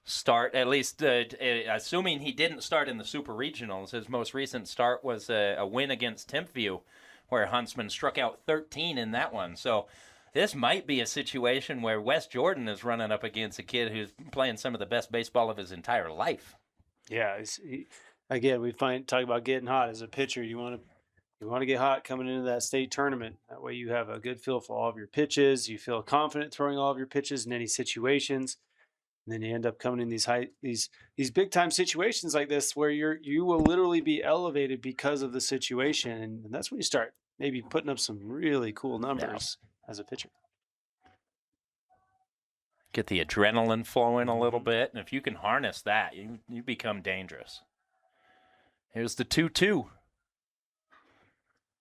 start, at least assuming he didn't start in the Super Regionals, his most recent start was a win against Timpview, where Huntsman struck out 13 in that one. So this might be a situation where West Jordan is running up against a kid who's playing some of the best baseball of his entire life. Yeah, again, we talk about getting hot as a pitcher. You want to get hot coming into that state tournament. That way you have a good feel for all of your pitches. You feel confident throwing all of your pitches in any situations. And then you end up coming in these big time situations like this where you will literally be elevated because of the situation. And that's when you start maybe putting up some really cool numbers as a pitcher. Get the adrenaline flowing a little bit. And if you can harness that, you become dangerous. Here's the 2-2.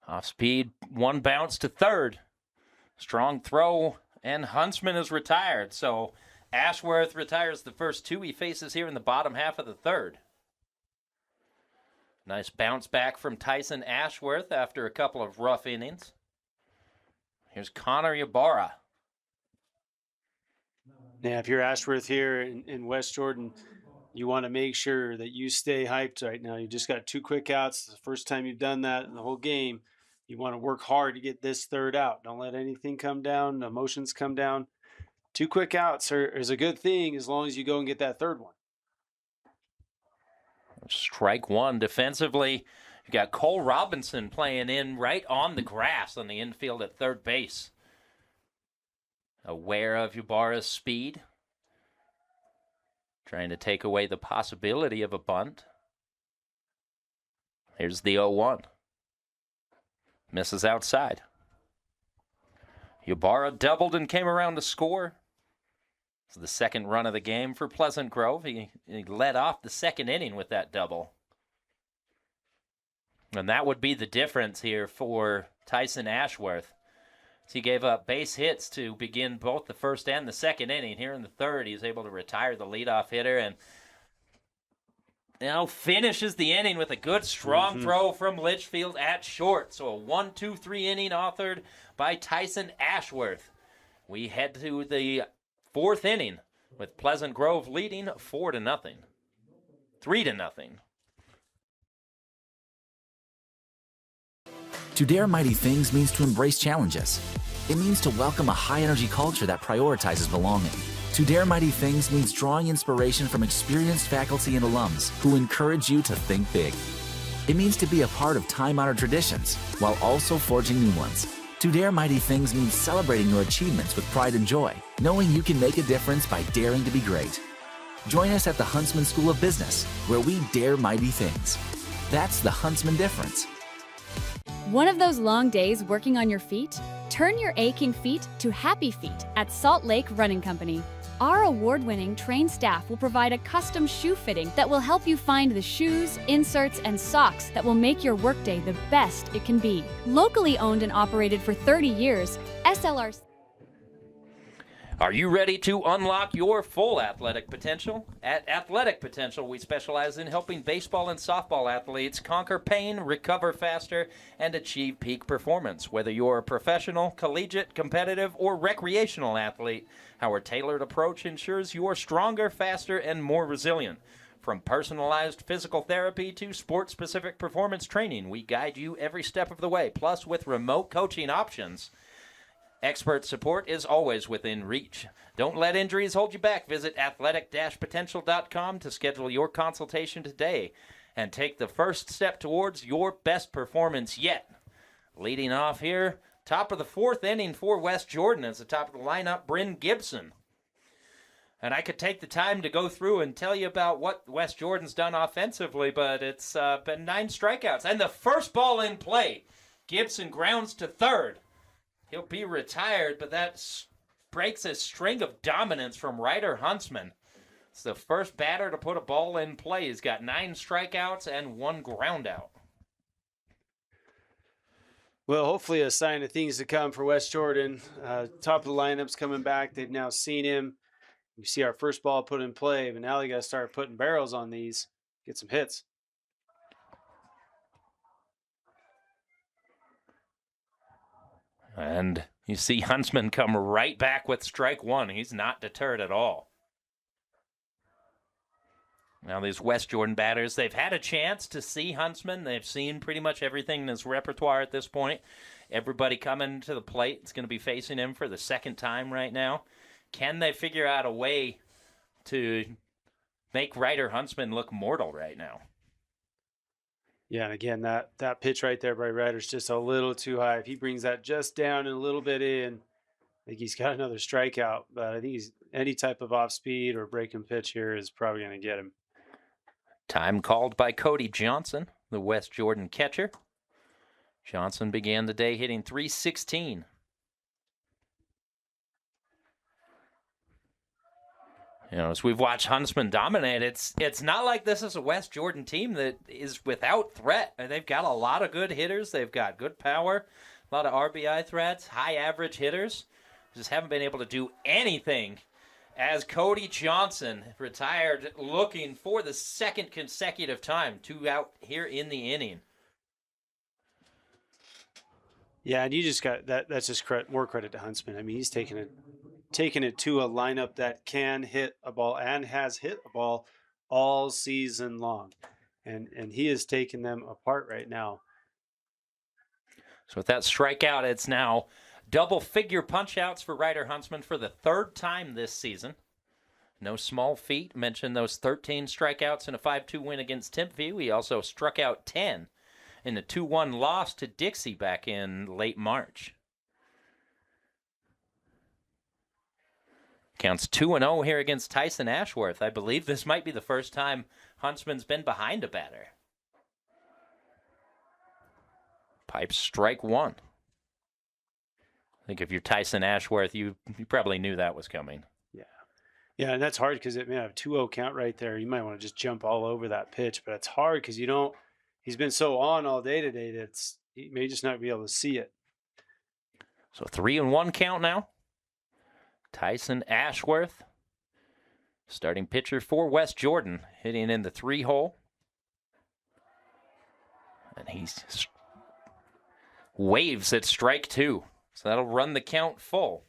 Off speed, 1 bounce to third. Strong throw, and Huntsman is retired. So Ashworth retires the first 2 he faces here in the bottom half of the third. Nice bounce back from Tyson Ashworth after a couple of rough innings. Here's Connor Ybarra. Yeah, if you're Ashworth here in West Jordan, you want to make sure that you stay hyped right now. You just got 2 quick outs. It's the first time you've done that in the whole game. You want to work hard to get this third out. Don't let anything come down, emotions come down. 2 quick outs is a good thing as long as you go and get that third one. Strike one defensively. You got Cole Robinson playing in right on the grass on the infield at third base. Aware of Ybarra's speed. Trying to take away the possibility of a bunt. Here's the 0-1. Misses outside. Ybarra doubled and came around to score. It's the second run of the game for Pleasant Grove. He led off the second inning with that double. And that would be the difference here for Tyson Ashworth. He gave up base hits to begin both the first and the second inning. Here in the third, he's able to retire the leadoff hitter and now finishes the inning with a good, strong throw from Litchfield at short. So a 1-2-3 inning authored by Tyson Ashworth. We head to the fourth inning with Pleasant Grove leading 4-0. 3-0. To dare mighty things means to embrace challenges. It means to welcome a high-energy culture that prioritizes belonging. To dare mighty things means drawing inspiration from experienced faculty and alums who encourage you to think big. It means to be a part of time-honored traditions while also forging new ones. To dare mighty things means celebrating your achievements with pride and joy, knowing you can make a difference by daring to be great. Join us at the Huntsman School of Business, where we dare mighty things. That's the Huntsman difference. One of those long days working on your feet? Turn your aching feet to happy feet at Salt Lake Running Company. Our award-winning trained staff will provide a custom shoe fitting that will help you find the shoes, inserts, and socks that will make your workday the best it can be. Locally owned and operated for 30 years, SLR. Are you ready to unlock your full athletic potential? At Athletic Potential, we specialize in helping baseball and softball athletes conquer pain, recover faster, and achieve peak performance. Whether you're a professional, collegiate, competitive, or recreational athlete, our tailored approach ensures you're stronger, faster, and more resilient. From personalized physical therapy to sport-specific performance training, we guide you every step of the way. Plus, with remote coaching options, expert support is always within reach. Don't let injuries hold you back. Visit athletic-potential.com to schedule your consultation today and take the first step towards your best performance yet. Leading off here, top of the fourth inning for West Jordan as the top of the lineup, Bryn Gibson. And I could take the time to go through and tell you about what West Jordan's done offensively, but it's been 9 strikeouts. And the first ball in play, Gibson grounds to third. He'll be retired, but that breaks a string of dominance from Ryder Huntsman. It's the first batter to put a ball in play. He's got 9 strikeouts and 1 ground out. Well, hopefully a sign of things to come for West Jordan. Top of the lineup's coming back. They've now seen him. You see our first ball put in play, but now they got to start putting barrels on these, get some hits. And you see Huntsman come right back with strike one. He's not deterred at all. Now these West Jordan batters, they've had a chance to see Huntsman. They've seen pretty much everything in his repertoire at this point. Everybody coming to the plate is going to be facing him for the second time right now. Can they figure out a way to make Ryder Huntsman look mortal right now? Yeah, and again, that pitch right there by Ryder's just a little too high. If he brings that just down and a little bit in, I think he's got another strikeout. But I think any type of off speed or breaking pitch here is probably going to get him. Time called by Cody Johnson, the West Jordan catcher. Johnson began the day hitting .316. You know, as we've watched Huntsman dominate, it's not like this is a West Jordan team that is without threat. They've got a lot of good hitters. They've got good power, a lot of RBI threats, high average hitters. Just haven't been able to do anything as Cody Johnson retired looking for the second consecutive time. 2 out here in the inning. Yeah, and you just got that. That's just more credit to Huntsman. I mean, he's taking it to a lineup that can hit a ball and has hit a ball all season long, and he is taking them apart right now. So with that strikeout, it's now double-figure punch-outs for Ryder Huntsman for the third time this season. No small feat. Mentioned those 13 strikeouts in a 5-2 win against Timpview. He also struck out 10 in the 2-1 loss to Dixie back in late March. Counts 2-0 here against Tyson Ashworth. I believe this might be the first time Huntsman's been behind a batter. Pipes strike one. I think if you're Tyson Ashworth, you probably knew that was coming. Yeah, and that's hard because it may have a 2-0 count right there. You might want to just jump all over that pitch, but it's hard because he's been so on all day today that he may just not be able to see it. So 3-1 count now. Tyson Ashworth, starting pitcher for West Jordan, hitting in the 3-hole. And he waves at strike two. So that'll run the count full.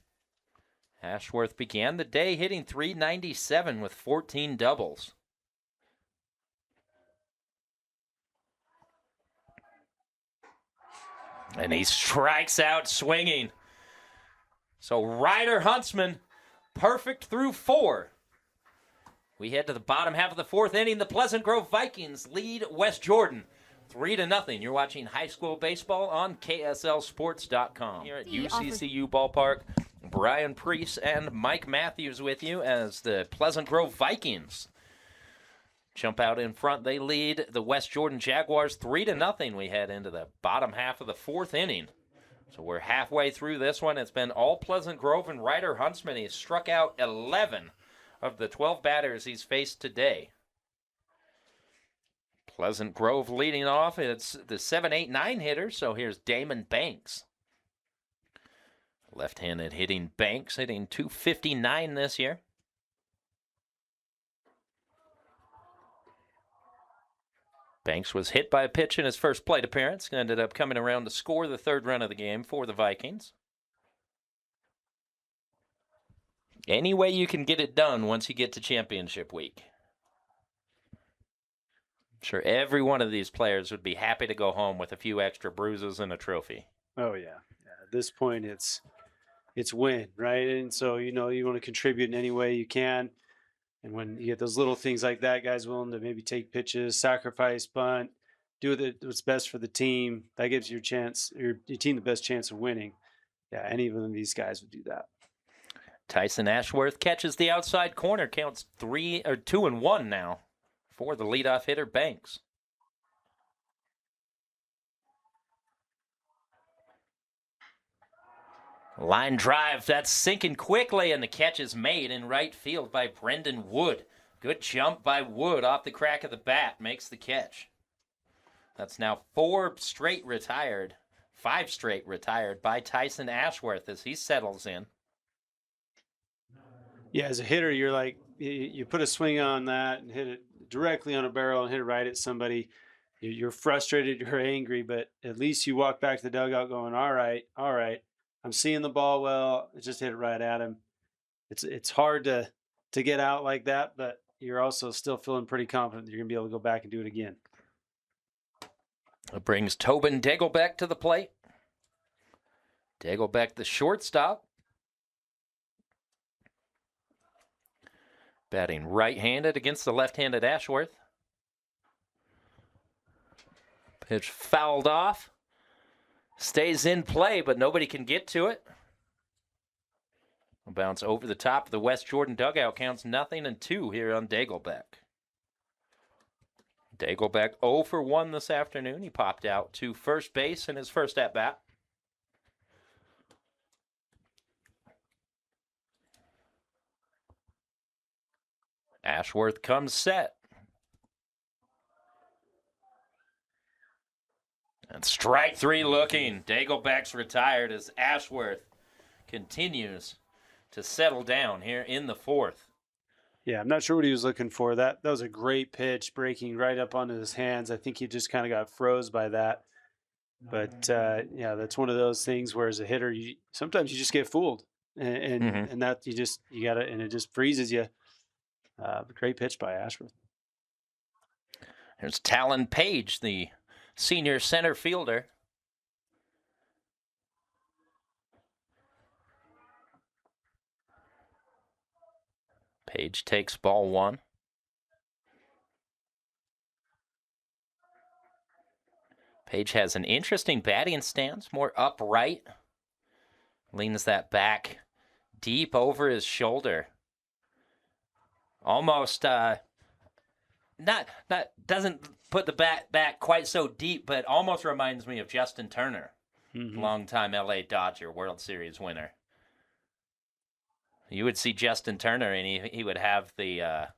Ashworth began the day hitting .397 with 14 doubles. And he strikes out swinging. So Ryder Huntsman, perfect through 4. We head to the bottom half of the 4th inning. The Pleasant Grove Vikings lead West Jordan 3-0. You're watching high school baseball on KSLSports.com. Here at UCCU Ballpark, Brian Priest and Mike Matthews with you as the Pleasant Grove Vikings jump out in front. They lead the West Jordan Jaguars 3-0. We head into the bottom half of the 4th inning. So we're halfway through this one. It's been all Pleasant Grove and Ryder Huntsman. He's struck out 11 of the 12 batters he's faced today. Pleasant Grove leading off. It's the 7-8-9 hitter. So here's Damon Banks. Left-handed hitting Banks, hitting .259 this year. Banks was hit by a pitch in his first plate appearance. Ended up coming around to score the 3rd run of the game for the Vikings. Any way you can get it done once you get to championship week. I'm sure every one of these players would be happy to go home with a few extra bruises and a trophy. Oh, yeah. At this point, it's win, right? And so, you want to contribute in any way you can. And when you get those little things like that, guys willing to maybe take pitches, sacrifice, bunt, do what's best for the team, that gives your team the best chance of winning. Yeah, any one of these guys would do that. Tyson Ashworth catches the outside corner, counts 2-1 now for the leadoff hitter Banks. Line drive, that's sinking quickly, and the catch is made in right field by Brendan Wood. Good jump by Wood off the crack of the bat, makes the catch. That's now 5 straight retired by Tyson Ashworth as he settles in. Yeah, as a hitter, you're like, you put a swing on that and hit it directly on a barrel and hit it right at somebody. You're frustrated, you're angry, but at least you walk back to the dugout going, all right. I'm seeing the ball well. I just hit it right at him. It's hard to get out like that, but you're also still feeling pretty confident that you're going to be able to go back and do it again. It brings Tobin Dagelbeck to the plate. Dagelbeck, the shortstop. Batting right-handed against the left-handed Ashworth. Pitch fouled off. Stays in play, but nobody can get to it. A bounce over the top of the West Jordan dugout. Counts 0-2 here on Dagelbeck. Dagelbeck 0 for 1 this afternoon. He popped out to first base in his first at-bat. Ashworth comes set. And strike 3 looking. Dagelbeck's retired as Ashworth continues to settle down here in the 4th. Yeah, I'm not sure what he was looking for. That was a great pitch, breaking right up onto his hands. I think he just kind of got froze by that. But yeah, that's one of those things where as a hitter, sometimes you just get fooled, and that you gotta, and it just freezes you. Great pitch by Ashworth. There's Talon Page, the senior center fielder. Page takes ball one. Page has an interesting batting stance, more upright. Leans that back deep over his shoulder. Almost doesn't put the bat back quite so deep, but almost reminds me of Justin Turner, longtime LA Dodger World Series winner. You would see Justin Turner, and he would have the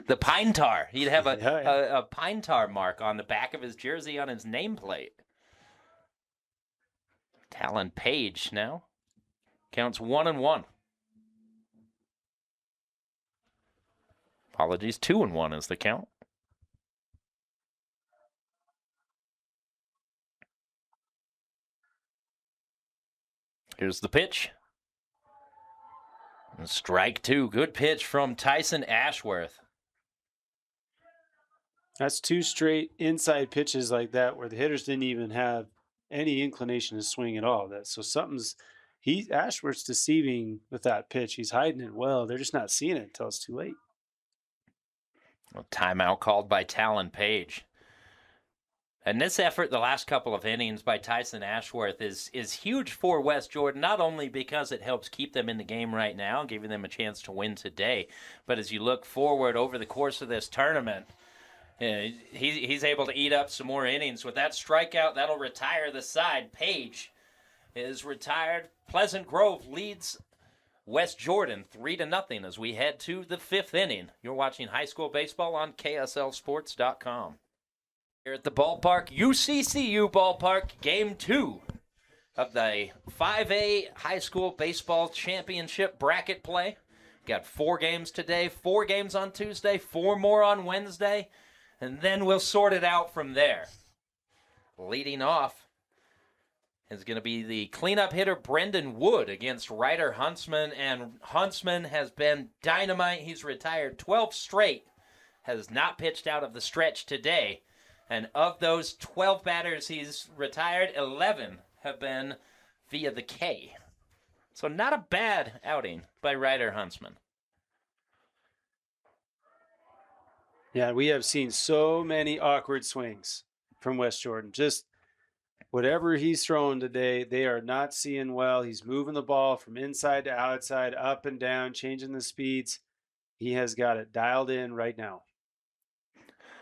the pine tar. He'd have a pine tar mark on the back of his jersey on his nameplate. Talon Page now counts 1-1. Apologies, 2-1 is the count. Here's the pitch. And strike two. Good pitch from Tyson Ashworth. That's two straight inside pitches like that where the hitters didn't even have any inclination to swing at all. Ashworth's deceiving with that pitch. He's hiding it well. They're just not seeing it until it's too late. A timeout called by Talon Page. And this effort the last couple of innings by Tyson Ashworth is huge for West Jordan, not only because it helps keep them in the game right now, giving them a chance to win today, but as you look forward over the course of this tournament, he's able to eat up some more innings. With that strikeout, that'll retire the side. Page is retired. Pleasant Grove leads West Jordan 3-0 as we head to the fifth inning. You're watching high school baseball on KSLSports.com. Here at the ballpark, UCCU ballpark, game 2 of the 5A high school baseball championship bracket play. Got 4 games today, 4 games on Tuesday, 4 more on Wednesday, and then we'll sort it out from there. Leading off is going to be the cleanup hitter Brendan Wood against Ryder Huntsman, and Huntsman has been dynamite. He's retired 12 straight, has not pitched out of the stretch today. And of those 12 batters he's retired, 11 have been via the K. So not a bad outing by Ryder Huntsman. Yeah, we have seen so many awkward swings from West Jordan. Just whatever he's throwing today, they are not seeing well. He's moving the ball from inside to outside, up and down, changing the speeds. He has got it dialed in right now.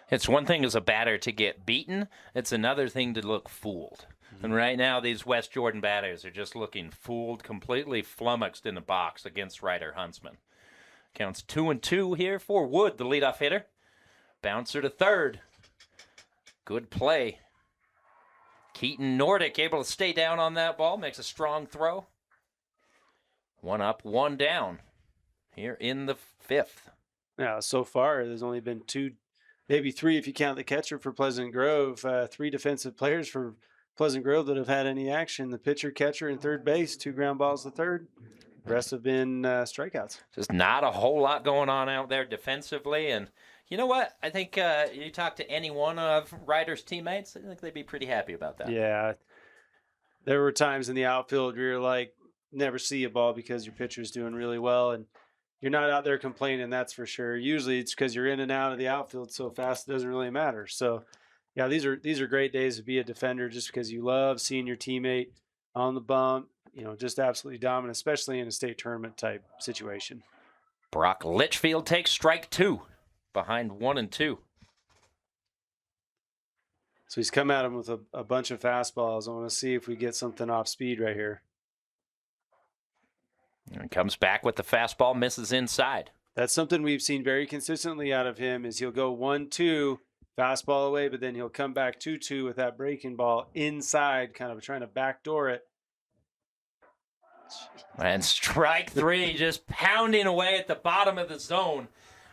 It's one thing as a batter to get beaten. It's another thing to look fooled. And right now, these West Jordan batters are just looking fooled, completely flummoxed in the box against Ryder Huntsman. Counts 2-2 here for Wood, the leadoff hitter. Bouncer to third. Good play. Keaton Nordic able to stay down on that ball, makes a strong throw. 1 up, 1 down here in the fifth. Yeah, so far there's only been 2, maybe 3 if you count the catcher for Pleasant Grove. 3 defensive players for Pleasant Grove that have had any action. The pitcher, catcher, and third base, 2 ground balls to third. The rest have been strikeouts. Just not a whole lot going on out there defensively. And you know what? I think you talk to any one of Ryder's teammates, I think they'd be pretty happy about that. Yeah. There were times in the outfield where you're like, never see a ball because your pitcher's doing really well. And you're not out there complaining, that's for sure. Usually it's because you're in and out of the outfield so fast it doesn't really matter. So, yeah, these are great days to be a defender just because you love seeing your teammate on the bump, just absolutely dominant, especially in a state tournament type situation. Brock Litchfield takes strike 2 behind 1-2. So he's come at him with a bunch of fastballs. I want to see if we get something off speed right here. And comes back with the fastball, misses inside. That's something we've seen very consistently out of him is he'll go 1-2, fastball away, but then he'll come back 2-2 with that breaking ball inside, kind of trying to backdoor it. And strike 3, just pounding away at the bottom of the zone.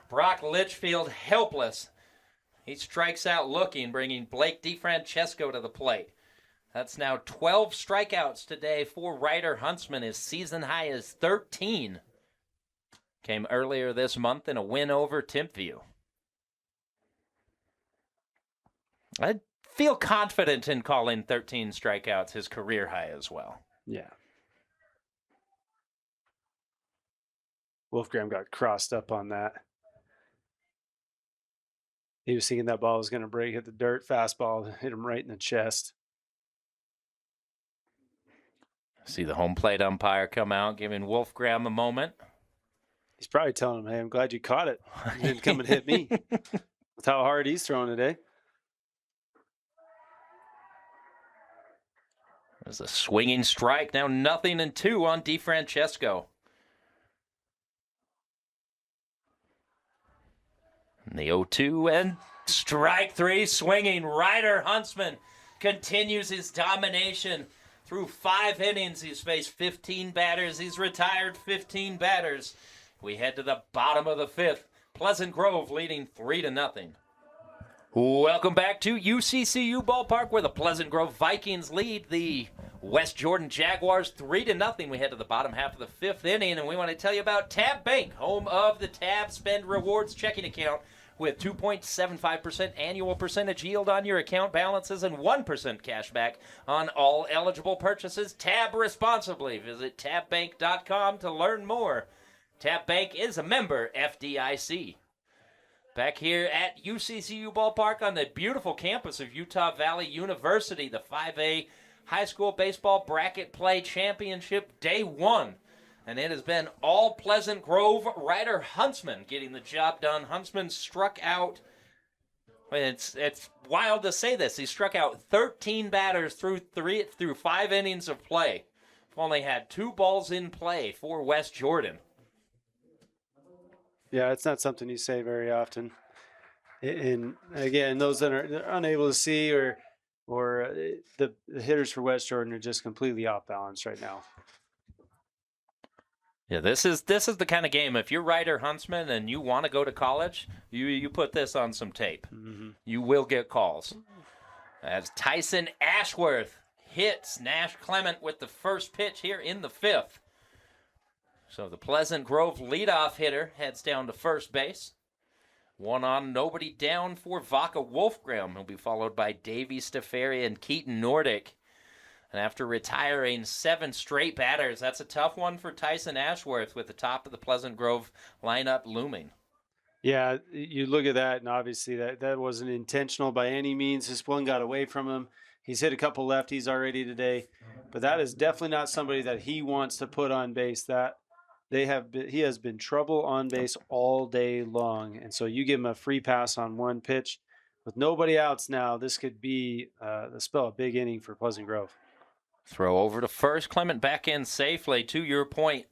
Brock Litchfield helpless. He strikes out looking, bringing Blake DeFrancesco to the plate. That's now 12 strikeouts today for Ryder Huntsman. His season high is 13. Came earlier this month in a win over Timpview. I feel confident in calling 13 strikeouts his career high as well. Yeah. Wolfgram got crossed up on that. He was thinking that ball was going to break, hit the dirt, fastball, hit him right in the chest. See the home plate umpire come out, giving Wolfgram a moment. He's probably telling him, hey, I'm glad you caught it. You didn't come and hit me. That's how hard he's throwing today. There's a swinging strike. Now 0-2 on DeFrancesco. And the 0-2 and strike 3 swinging. Ryder Huntsman continues his domination. Through 5 innings, he's faced 15 batters. He's retired 15 batters. We head to the bottom of the 5th. Pleasant Grove leading 3-0. Welcome back to UCCU Ballpark, where the Pleasant Grove Vikings lead the West Jordan Jaguars 3-0. We head to the bottom half of the 5th inning, and we want to tell you about Tab Bank, home of the Tab Spend Rewards checking account, with 2.75% annual percentage yield on your account balances and 1% cash back on all eligible purchases. Tab responsibly. Visit tabbank.com to learn more. Tab Bank is a member FDIC. Back here at UCCU Ballpark on the beautiful campus of Utah Valley University, the 5A High School Baseball Bracket Play Championship Day 1. And it has been all Pleasant Grove. Ryder Huntsman getting the job done. Huntsman struck out, it's wild to say this, he struck out 13 batters through 5 innings of play. Only had 2 balls in play for West Jordan. Yeah, it's not something you say very often. And again, those that are unable to see or the hitters for West Jordan are just completely off balance right now. Yeah, this is the kind of game, if you're Ryder Huntsman and you want to go to college, you put this on some tape. Mm-hmm. You will get calls. As Tyson Ashworth hits Nash Clement with the first pitch here in the 5th. So the Pleasant Grove leadoff hitter heads down to first base. 1 on, nobody down for Vaca Wolfgram. He'll be followed by Davey Steferi and Keaton Nordick. And after retiring 7 straight batters, that's a tough one for Tyson Ashworth with the top of the Pleasant Grove lineup looming. Yeah, you look at that, and obviously that wasn't intentional by any means. This one got away from him. He's hit a couple lefties already today, but that is definitely not somebody that he wants to put on base. He has been trouble on base all day long, and so you give him a free pass on one pitch. With nobody outs now, this could be the spell a big inning for Pleasant Grove. Throw over to first. Clement back in safely. To your point,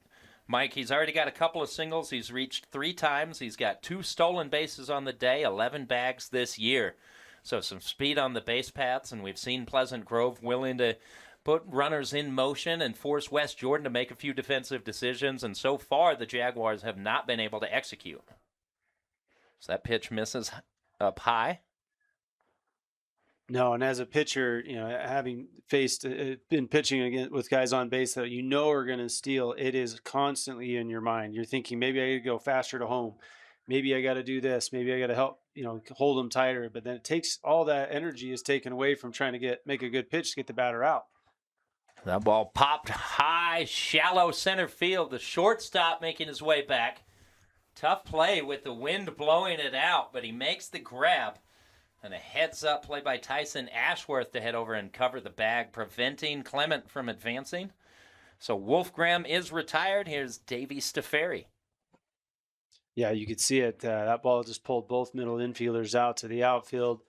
Mike, he's already got a couple of singles. He's reached 3 times. He's got 2 stolen bases on the day, 11 bags this year. So some speed on the base paths, and we've seen Pleasant Grove willing to put runners in motion and force West Jordan to make a few defensive decisions, and so far the Jaguars have not been able to execute. So that pitch misses up high. No, and as a pitcher, having been pitching against with guys on base that are going to steal, it is constantly in your mind. You're thinking, maybe I got to go faster to home. Maybe I got to do this. Maybe I got to help, hold them tighter. But then it takes all that energy is taken away from trying to make a good pitch to get the batter out. That ball popped high, shallow center field. The shortstop making his way back. Tough play with the wind blowing it out, but he makes the grab. And a heads-up play by Tyson Ashworth to head over and cover the bag, preventing Clement from advancing. So Wolfgram is retired. Here's Davey Steferi. Yeah, you could see it. That ball just pulled both middle infielders out to the outfield.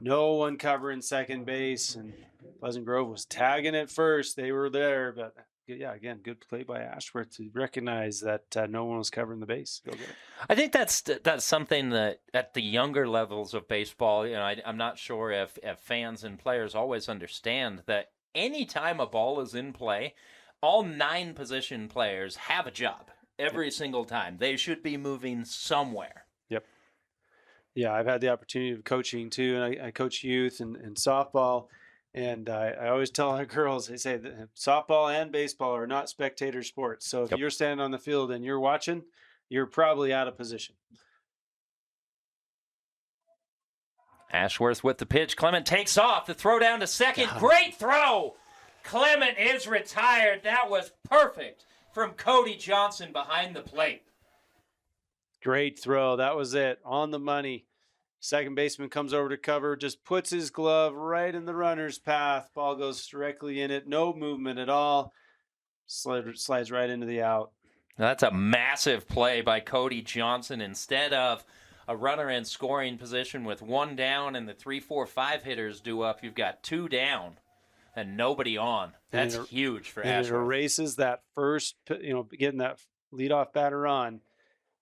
No one covering second base, and Pleasant Grove was tagging at first. They were there, but yeah, again, good play by Ashworth to recognize that no one was covering the base. Go get it. I think that's something that at the younger levels of baseball, I'm not sure if fans and players always understand that any time a ball is in play, all 9 position players have a job every single time. They should be moving somewhere. Yep. Yeah, I've had the opportunity of coaching too, and I coach youth and softball. And I always tell our girls, I say that softball and baseball are not spectator sports. So if Yep. you're standing on the field and you're watching, you're probably out of position. Ashworth with the pitch. Clement takes off. The throw down to second. God. Great throw. Clement is retired. That was perfect from Cody Johnson behind the plate. Great throw. That was it. On the money. Second baseman comes over to cover, just puts his glove right in the runner's path. Ball goes directly in it. No movement at all. Slides right into the out. That's a massive play by Cody Johnson. Instead of a runner in scoring position with one down and the 3, 4, 5 hitters due up, you've got 2 down and nobody on. That's huge for Ashworth. And it erases that first, getting that leadoff batter on.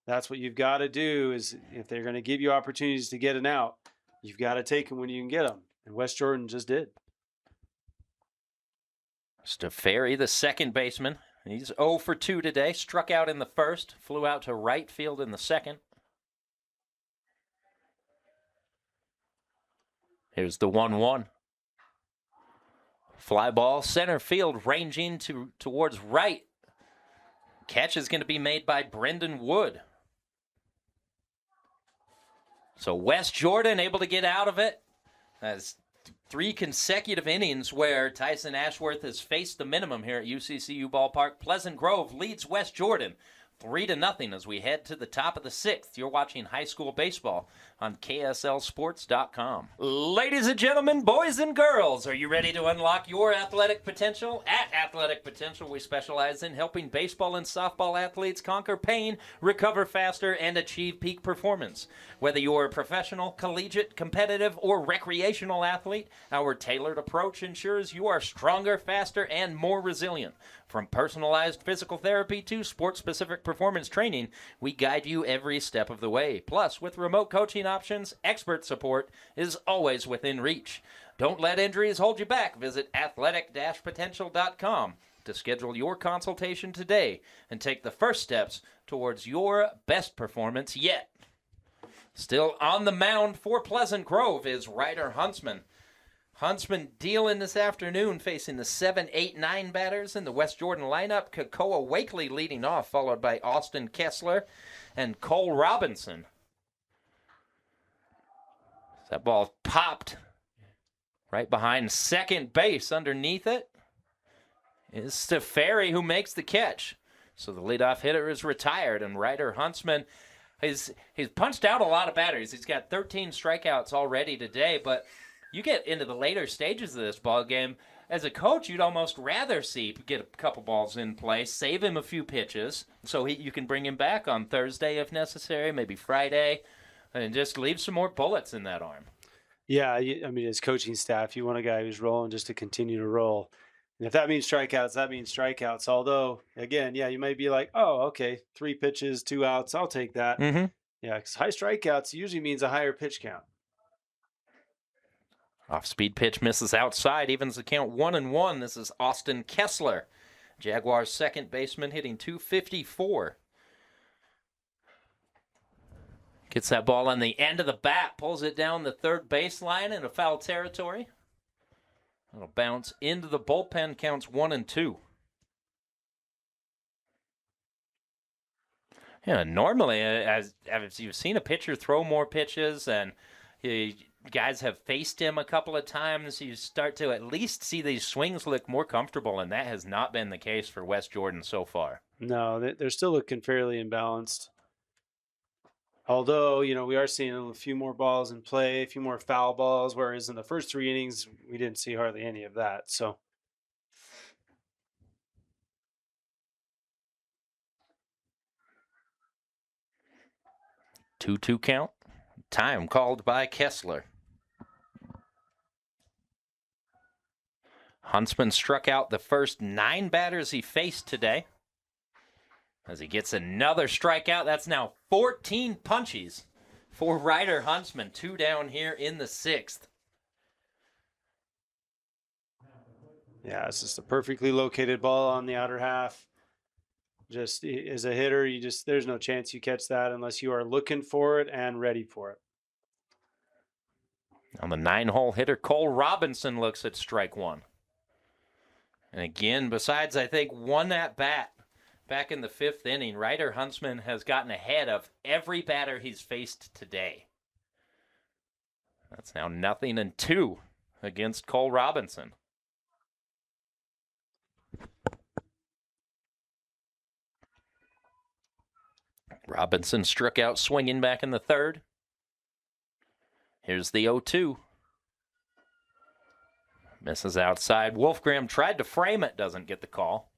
That's what you've got to do. Is if they're going to give you opportunities to get an out, you've got to take them when you can get them. And West Jordan just did. Stefari, the second baseman. He's 0 for 2 today. Struck out in the first, flew out to right field in the second. Here's the 1-1. Fly ball, center field, ranging towards right. Catch is going to be made by Brendan Wood. So West Jordan able to get out of it. That's 3 consecutive innings where Tyson Ashworth has faced the minimum here at UCCU Ballpark. Pleasant Grove leads West Jordan 3-0 as we head to the top of the 6th. You're watching high school baseball on KSLSports.com. Ladies and gentlemen, boys and girls, are you ready to unlock your athletic potential? At Athletic Potential, we specialize in helping baseball and softball athletes conquer pain, recover faster, and achieve peak performance. Whether you're a professional, collegiate, competitive, or recreational athlete, our tailored approach ensures you are stronger, faster, and more resilient. From personalized physical therapy to sport-specific performance training, we guide you every step of the way. Plus, with remote coaching options, expert support is always within reach. Don't let injuries hold you back. Visit athletic-potential.com to schedule your consultation today and take the first steps towards your best performance yet. Still on the mound for Pleasant Grove is Ryder Huntsman. Huntsman dealing this afternoon, facing the 7, 8, 9 batters in the West Jordan lineup. Kakoa Wakely leading off, followed by Austin Kessler and Cole Robinson. That ball popped right behind second base. Underneath it is Stefari, who makes the catch. So the leadoff hitter is retired, and Ryder Huntsman he's punched out a lot of batters. He's got 13 strikeouts already today, but you get into the later stages of this ball game, as a coach, you'd almost rather see get a couple balls in play, save him a few pitches, so you can bring him back on Thursday if necessary, maybe Friday, and just leave some more bullets in that arm. Yeah, I mean, as coaching staff, you want a guy who's rolling just to continue to roll. And if that means strikeouts, that means strikeouts. Although, again, yeah, you might be like, oh, okay, 3 pitches, 2 outs, I'll take that. Mm-hmm. Yeah, because high strikeouts usually means a higher pitch count. Off-speed pitch misses outside, evens the count 1-1. This is Austin Kessler, Jaguars second baseman, hitting .254. Gets that ball on the end of the bat, pulls it down the third baseline into foul territory. It'll bounce into the bullpen, counts 1-2. Yeah, normally, as you've seen a pitcher throw more pitches and guys have faced him a couple of times, you start to at least see these swings look more comfortable, and that has not been the case for West Jordan so far. No, they're still looking fairly imbalanced. Although, we are seeing a few more balls in play, a few more foul balls, whereas in the first 3 innings, we didn't see hardly any of that. So 2-2 count. Time called by Kessler. Huntsman struck out the first 9 batters he faced today. As he gets another strikeout, that's now 14 punchies for Ryder Huntsman. 2 down here in the 6th. yeah, it's just a perfectly located ball on the outer half. Just as a hitter, there's no chance you catch that unless you are looking for it and ready for it. On the 9-hole hitter, Cole Robinson looks at strike one. And again, besides, I think, one at-bat back in the 5th inning, Ryder Huntsman has gotten ahead of every batter he's faced today. That's now 0-2 against Cole Robinson. Robinson struck out swinging back in the 3rd. Here's the 0-2. Misses outside. Wolfgram tried to frame it, doesn't get the call.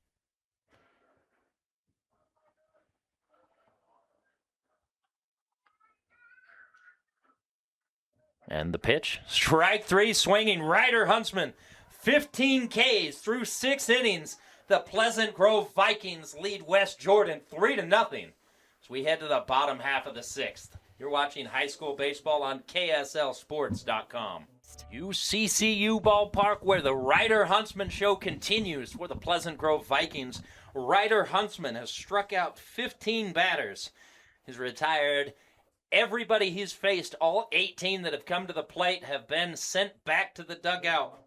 And the pitch. Strike 3, swinging. Ryder Huntsman, 15 Ks through 6 innings. The Pleasant Grove Vikings lead West Jordan 3-0. As we head to the bottom half of the 6th. You're watching high school baseball on KSLSports.com. UCCU Ballpark, where the Ryder Huntsman show continues for the Pleasant Grove Vikings. Ryder Huntsman has struck out 15 batters. He's retired. Everybody he's faced, all 18 that have come to the plate, have been sent back to the dugout.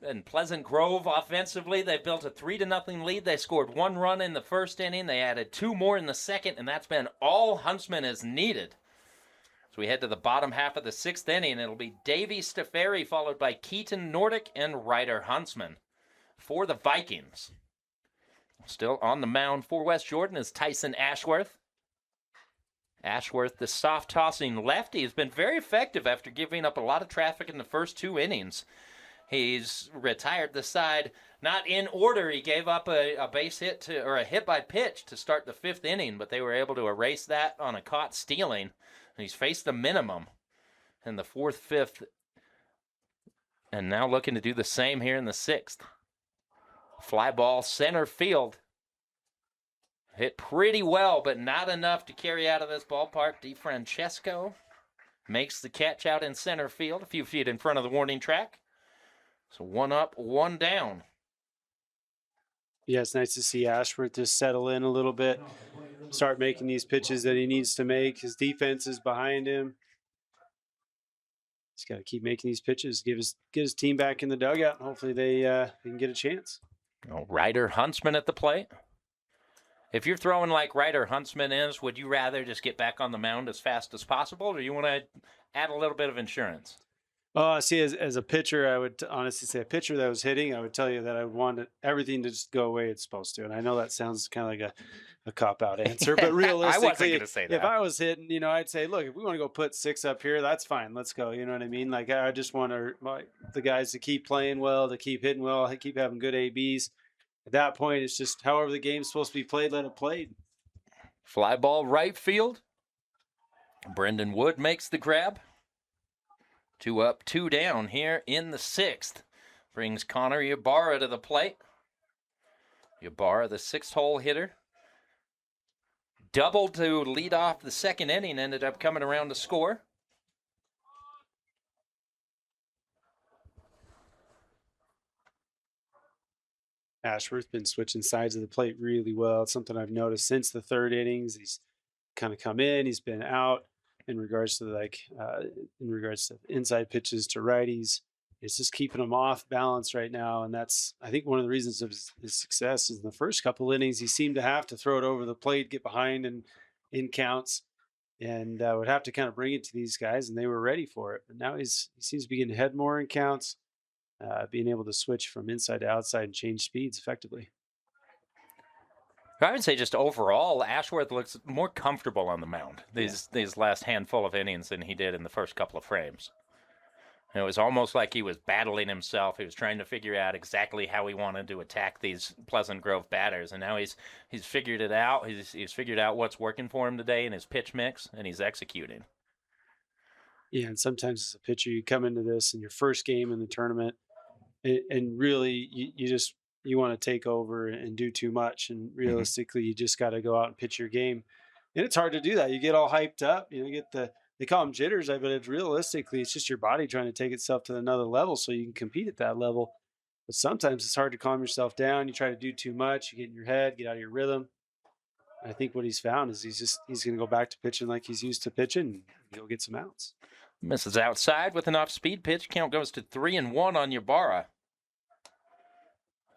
And Pleasant Grove offensively, they built a 3-0 lead. They scored 1 run in the 1st inning. They added 2 more in the 2nd, and that's been all Huntsman has needed. So we head to the bottom half of the 6th inning. It'll be Davey Steferi, followed by Keaton Nordic and Ryder Huntsman for the Vikings. Still on the mound for West Jordan is Tyson Ashworth. Ashworth, the soft-tossing lefty, has been very effective after giving up a lot of traffic in the first 2 innings. He's retired the side not in order. He gave up a base hit or a hit by pitch to start the 5th inning, but they were able to erase that on a caught stealing. And he's faced the minimum in the 4th, 5th, and now looking to do the same here in the 6th. Fly ball center field. Hit pretty well, but not enough to carry out of this ballpark. DeFrancesco makes the catch out in center field, a few feet in front of the warning track. So 1 up, 1 down. Yeah, it's nice to see Ashworth just settle in a little bit, start making these pitches that he needs to make. His defense is behind him. He's got to keep making these pitches, get his team back in the dugout, and hopefully they can get a chance. Ryder Huntsman at the plate. If you're throwing like Ryder Huntsman is, would you rather just get back on the mound as fast as possible, or do you want to add a little bit of insurance? See, as a pitcher, I would honestly say a pitcher that was hitting, I would tell you that I wanted everything to just go away it's supposed to. And I know that sounds kind of like a cop-out answer, but realistically, if I was hitting, I'd say, look, if we want to go put 6 up here, that's fine. Let's go. You know what I mean? Like, I just want the guys to keep playing well, to keep hitting well, keep having good ABs. At that point, it's just however the game's supposed to be played, let it play. Fly ball right field. Brendan Wood makes the grab. 2 up, 2 down here in the 6th. Brings Connor Ybarra to the plate. Ybarra, the 6th-hole hitter. Doubled to lead off the 2nd inning, ended up coming around to score. Ashworth's been switching sides of the plate really well. It's something I've noticed since the 3rd innings. He's kind of come in, he's been out. In regards to inside pitches to righties, it's just keeping him off balance right now, and that's I think one of the reasons of his success is in the first couple innings he seemed to have to throw it over the plate, get behind and in counts, and would have to kind of bring it to these guys, and they were ready for it. But now he seems to be getting ahead more in counts, being able to switch from inside to outside and change speeds effectively. I would say just overall, Ashworth looks more comfortable on the mound these last handful of innings than he did in the first couple of frames. It was almost like he was battling himself. He was trying to figure out exactly how he wanted to attack these Pleasant Grove batters, and now he's figured it out. He's figured out what's working for him today in his pitch mix, and he's executing. Yeah, and sometimes as a pitcher, you come into this in your first game in the tournament, and really you want to take over and do too much. And realistically, you just got to go out and pitch your game. And it's hard to do that. You get all hyped up, you get they call them jitters, but it's realistically, it's just your body trying to take itself to another level so you can compete at that level. But sometimes it's hard to calm yourself down. You try to do too much, you get in your head, get out of your rhythm. I think what he's found is he's going to go back to pitching like he's used to pitching and go get some outs. Misses outside with an off-speed pitch. Count goes to 3-1 on Ybarra.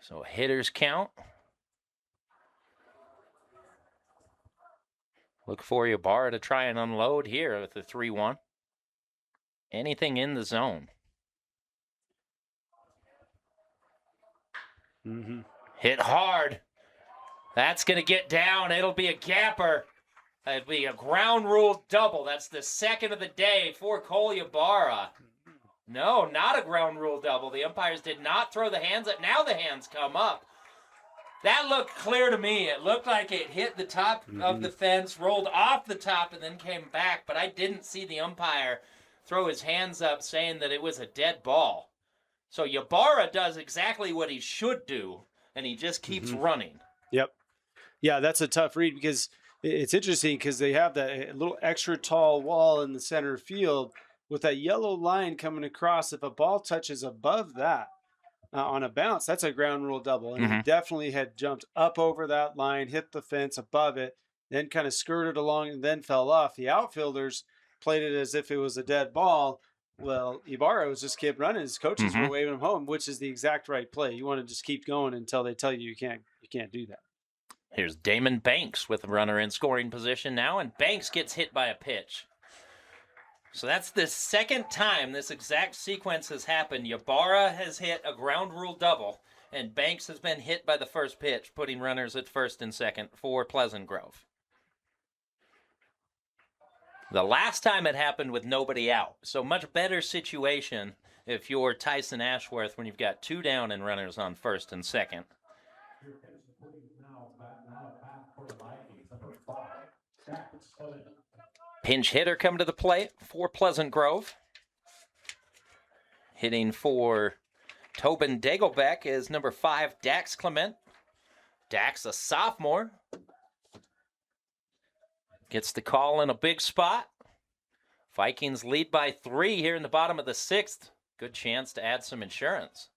So hitters count. Look for Ybarra to try and unload here with the 3-1. Anything in the zone. Hit hard. That's going to get down. It'll be a gapper. It'll be a ground rule double. That's the second of the day for Cole Ybarra. No, not a ground rule double. The umpires did not throw the hands up. Now the hands come up. That looked clear to me. It looked like it hit the top of the fence, rolled off the top, and then came back. But I didn't see the umpire throw his hands up saying that it was a dead ball. So Ybarra does exactly what he should do, and he just keeps running. Yep. Yeah, that's a tough read because it's interesting because they have that little extra tall wall in the center field with that yellow line coming across. If a ball touches above that on a bounce, that's a ground rule double. And he definitely had jumped up over that line, hit the fence above it, then kind of skirted along and then fell off. The outfielders played it as if it was a dead ball. Well, Ybarra was just kept running. His coaches were waving him home, which is the exact right play. You want to just keep going until they tell you you can't do that. Here's Damon Banks with a runner in scoring position now, and Banks gets hit by a pitch. So that's the second time this exact sequence has happened. Ybarra has hit a ground rule double, and Banks has been hit by the first pitch, putting runners at first and second for Pleasant Grove. The last time it happened with nobody out. So much better situation if you're Tyson Ashworth when you've got 2 down and runners on first and second. Pinch hitter come to the plate for Pleasant Grove. Hitting for Tobin Dagelbeck is number 5, Dax Clement. Dax, a sophomore, gets the call in a big spot. Vikings lead by 3 here in the bottom of the 6th. Good chance to add some insurance.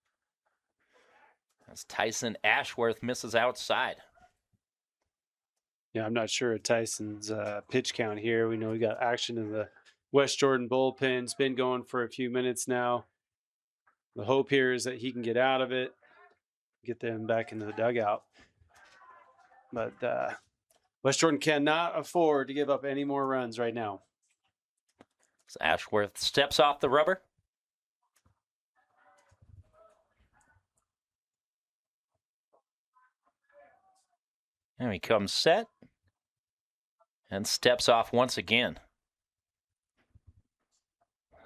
As Tyson Ashworth misses outside. Yeah, I'm not sure of Tyson's pitch count here. We know we got action in the West Jordan bullpen. It's been going for a few minutes now. The hope here is that he can get out of it, get them back into the dugout. But West Jordan cannot afford to give up any more runs right now. So Ashworth steps off the rubber. There he comes set. And steps off once again.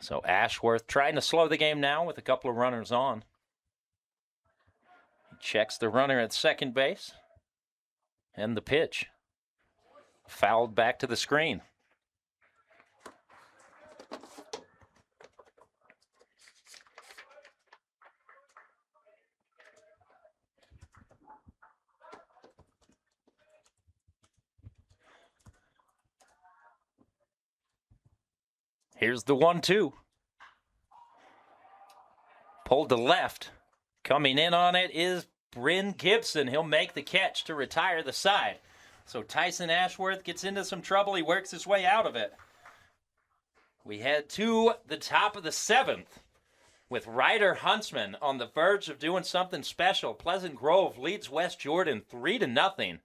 So Ashworth trying to slow the game now with a couple of runners on. He checks the runner at second base. And the pitch. Fouled back to the screen. Here's the 1-2. Pulled to left. Coming in on it is Bryn Gibson. He'll make the catch to retire the side. So Tyson Ashworth gets into some trouble. He works his way out of it. We head to the top of the 7th with Ryder Huntsman on the verge of doing something special. Pleasant Grove leads West Jordan 3-0.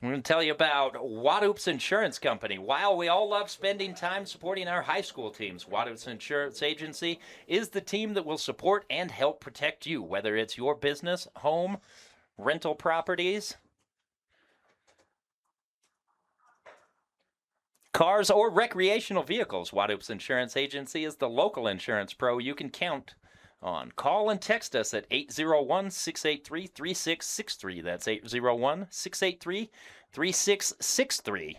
I'm going to tell you about Wadoops Insurance Company. While we all love spending time supporting our high school teams, Wadoops Insurance Agency is the team that will support and help protect you, whether it's your business, home, rental properties, cars, or recreational vehicles. Wadoops Insurance Agency is the local insurance pro you can count on. Call and text us at 801-683-3663. That's 801-683-3663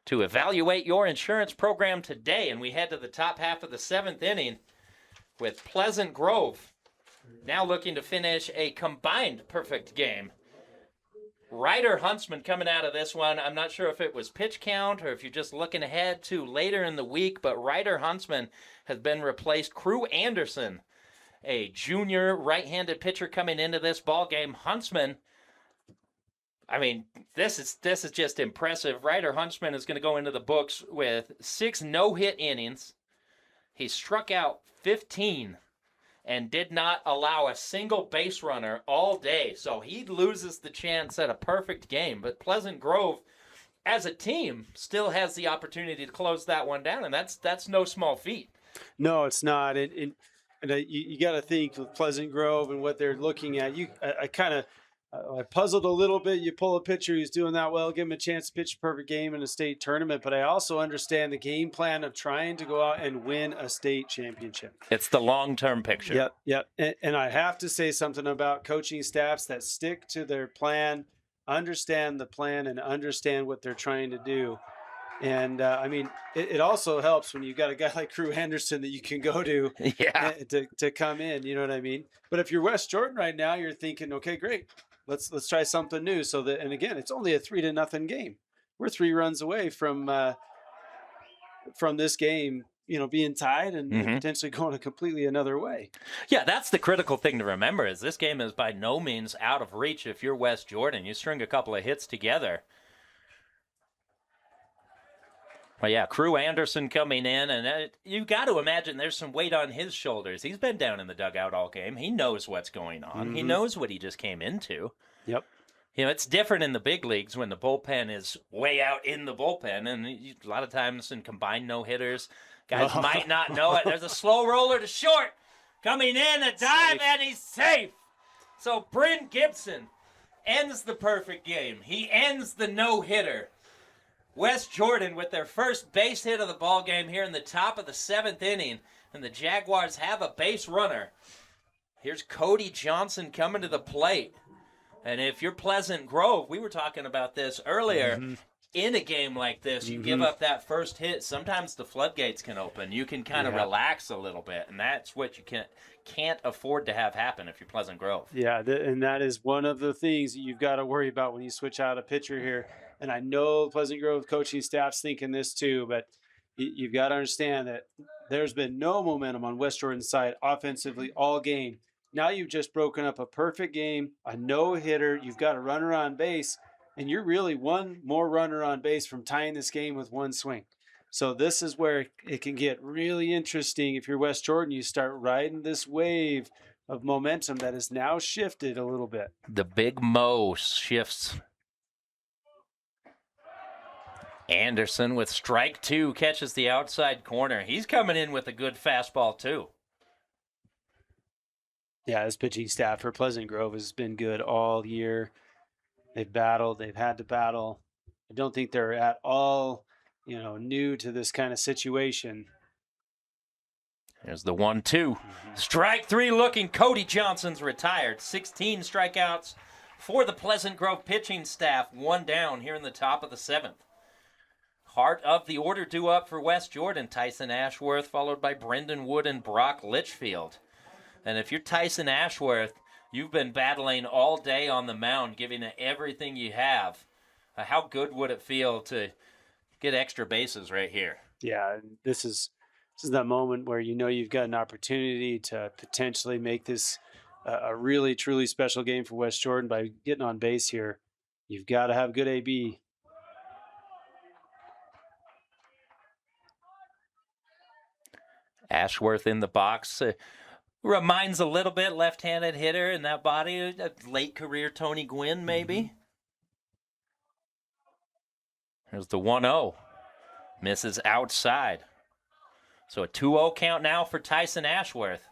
to evaluate your insurance program today. And we head to the top half of the 7th inning with Pleasant Grove now looking to finish a combined perfect game. Ryder Huntsman coming out of this one. I'm not sure if it was pitch count or if you're just looking ahead to later in the week, but Ryder Huntsman has been replaced. Crew Anderson, a junior right-handed pitcher coming into this ball game. Huntsman I mean, this is just impressive. Ryder Huntsman is going to go into the books with 6 no-hit innings. He struck out 15 and did not allow a single base runner all day. So he loses the chance at a perfect game. But Pleasant Grove, as a team, still has the opportunity to close that one down, and that's no small feat. No, it's not. And you got to think with Pleasant Grove and what they're looking at. I puzzled a little bit. You pull a pitcher who's doing that well, give him a chance to pitch a perfect game in a state tournament. But I also understand the game plan of trying to go out and win a state championship. It's the long-term picture. Yep. And I have to say something about coaching staffs that stick to their plan, understand the plan, and understand what they're trying to do. And I mean, it also helps when you've got a guy like Crew Henderson that you can go to to come in. You know what I mean? But if you're West Jordan right now, you're thinking, okay, great. Let's try something new. And again, it's only a 3-0 game. We're 3 runs away from this game, being tied and potentially going a completely another way. Yeah, that's the critical thing to remember is this game is by no means out of reach if you're West Jordan. You string a couple of hits together. Well, yeah, Crew Anderson coming in, and you got to imagine there's some weight on his shoulders. He's been down in the dugout all game. He knows what's going on. He knows what he just came into. Yep. It's different in the big leagues when the bullpen is way out in the bullpen, and a lot of times in combined no-hitters, guys might not know it. There's a slow roller to short. Coming in, a dive, and he's safe. So Bryn Gibson ends the perfect game. He ends the no-hitter. West Jordan with their first base hit of the ball game here in the top of the 7th inning, and the Jaguars have a base runner. Here's Cody Johnson coming to the plate. And if you're Pleasant Grove, we were talking about this earlier, in a game like this, you give up that first hit, sometimes the floodgates can open. You can kind of relax a little bit, and that's what you can't afford to have happen if you're Pleasant Grove. Yeah, and that is one of the things that you've got to worry about when you switch out a pitcher here. And I know Pleasant Grove coaching staff's thinking this too, but you've got to understand that there's been no momentum on West Jordan's side offensively all game. Now you've just broken up a perfect game, a no-hitter. You've got a runner on base, and you're really one more runner on base from tying this game with one swing. So this is where it can get really interesting. If you're West Jordan, you start riding this wave of momentum that has now shifted a little bit. The Big Mo shifts. Anderson with strike 2 catches the outside corner. He's coming in with a good fastball too. Yeah, this pitching staff for Pleasant Grove has been good all year. They've battled. They've had to battle. I don't think they're at all, new to this kind of situation. There's the 1-2. Strike 3 looking. Cody Johnson's retired. 16 strikeouts for the Pleasant Grove pitching staff. 1 down here in the top of the 7th. Heart of the order due up for West Jordan. Tyson Ashworth followed by Brendan Wood and Brock Litchfield. And if you're Tyson Ashworth, you've been battling all day on the mound, giving it everything you have. How good would it feel to get extra bases right here? Yeah, this is that moment where you've got an opportunity to potentially make this a really, truly special game for West Jordan by getting on base here. You've got to have good AB. Ashworth in the box. Reminds a little bit left-handed hitter in that body. A late career Tony Gwynn, maybe. There's the 1-0. Misses outside. So a 2-0 count now for Tyson Ashworth.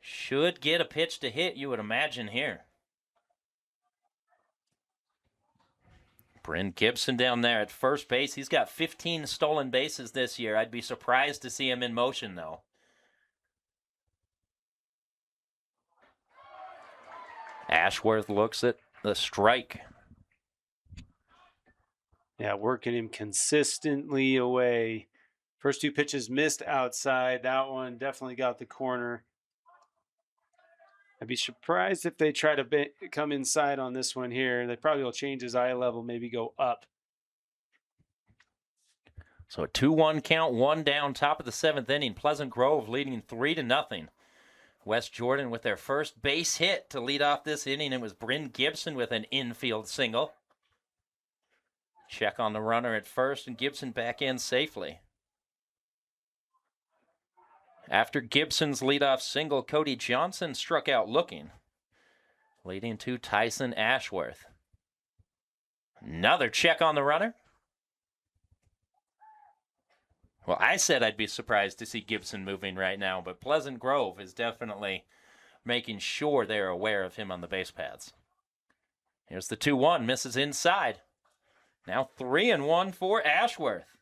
Should get a pitch to hit, you would imagine, here. Bryn Gibson down there at first base. He's got 15 stolen bases this year. I'd be surprised to see him in motion, though. Ashworth looks at the strike. Yeah, working him consistently away. First 2 pitches missed outside. That one definitely got the corner. I'd be surprised if they try to come inside on this one here. They probably will change his eye level, maybe go up. So a 2-1 count, 1 down, top of the 7th inning. Pleasant Grove leading 3-0. West Jordan with their first base hit to lead off this inning. It was Bryn Gibson with an infield single. Check on the runner at first, and Gibson back in safely. After Gibson's leadoff single, Cody Johnson struck out looking, leading to Tyson Ashworth. Another check on the runner. Well, I said I'd be surprised to see Gibson moving right now, but Pleasant Grove is definitely making sure they're aware of him on the base paths. Here's the 2-1, misses inside. Now 3-1 for Ashworth.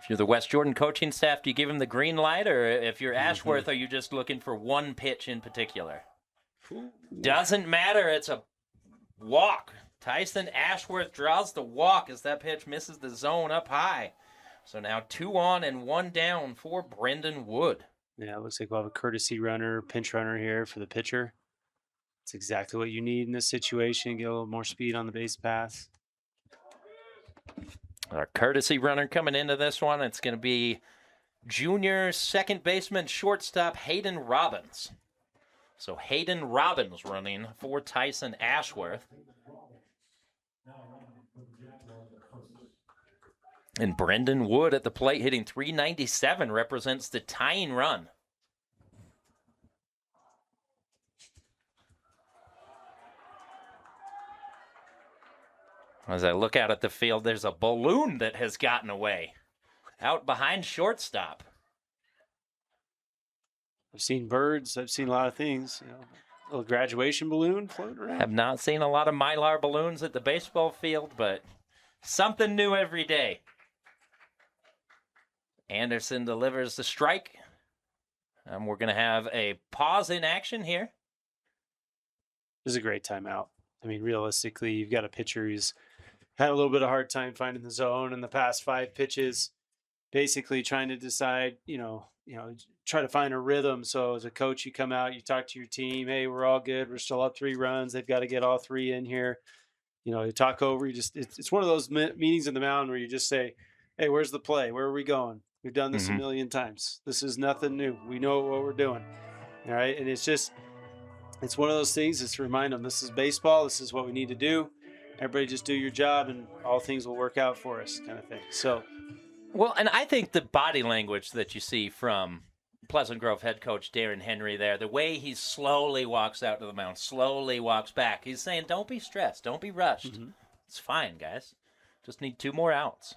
If you're the West Jordan coaching staff, do you give him the green light? Or if you're Ashworth, are you just looking for one pitch in particular? Doesn't matter. It's a walk. Tyson Ashworth draws the walk as that pitch misses the zone up high. So now 2 on and 1 down for Brendan Wood. Yeah, it looks like we'll have a courtesy runner, pinch runner here for the pitcher. It's exactly what you need in this situation. Get a little more speed on the base paths. Our courtesy runner coming into this one, it's going to be junior second baseman, shortstop Hayden Robbins. So Hayden Robbins running for Tyson Ashworth. And Brendan Wood at the plate hitting .397 represents the tying run. As I look out at the field, there's a balloon that has gotten away out behind shortstop. I've seen birds. I've seen a lot of things. You know, a little graduation balloon floating around. Have not seen a lot of Mylar balloons at the baseball field, but something new every day. Anderson delivers the strike. We're going to have a pause in action here. This is a great timeout. I mean, realistically, you've got a pitcher who's had a little bit of hard time finding the zone in the past 5 pitches, basically trying to decide, try to find a rhythm. So as a coach, you come out, you talk to your team, hey, we're all good. We're still up 3 runs. They've got to get all 3 in here. You talk over, it's one of those meetings in the mound where you just say, hey, where's the play? Where are we going? We've done this a million times. This is nothing new. We know what we're doing. All right. And it's one of those things. It's to remind them, this is baseball. This is what we need to do. Everybody just do your job and all things will work out for us, kind of thing. So, well, and I think the body language that you see from Pleasant Grove head coach Darren Henry there, the way he slowly walks out to the mound, slowly walks back, he's saying, don't be stressed, don't be rushed. It's fine, guys. Just need 2 more outs.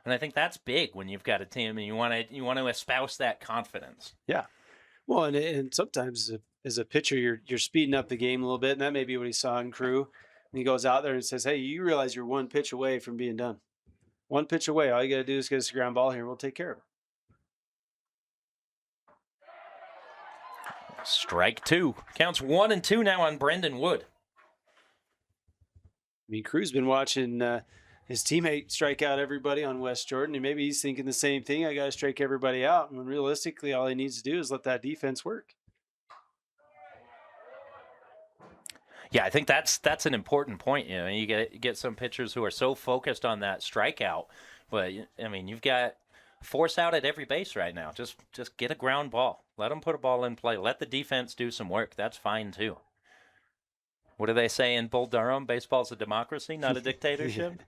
And I think that's big when you've got a team and you want to espouse that confidence. Yeah. Well, and sometimes as a pitcher, you're speeding up the game a little bit, and that may be what he saw in Crew. And he goes out there and says, hey, you realize you're 1 pitch away from being done. 1 pitch away. All you got to do is get us a ground ball here, and we'll take care of it. Strike 2. Counts 1 and 2 now on Brendan Wood. I mean, Crew's been watching his teammate strike out everybody on West Jordan, and maybe he's thinking the same thing. I got to strike everybody out. And when realistically, all he needs to do is let that defense work. Yeah, I think that's an important point. You get some pitchers who are so focused on that strikeout, but I mean, you've got force out at every base right now. Just get a ground ball. Let them put a ball in play. Let the defense do some work. That's fine too. What do they say in Bull Durham? Baseball's a democracy, not a dictatorship.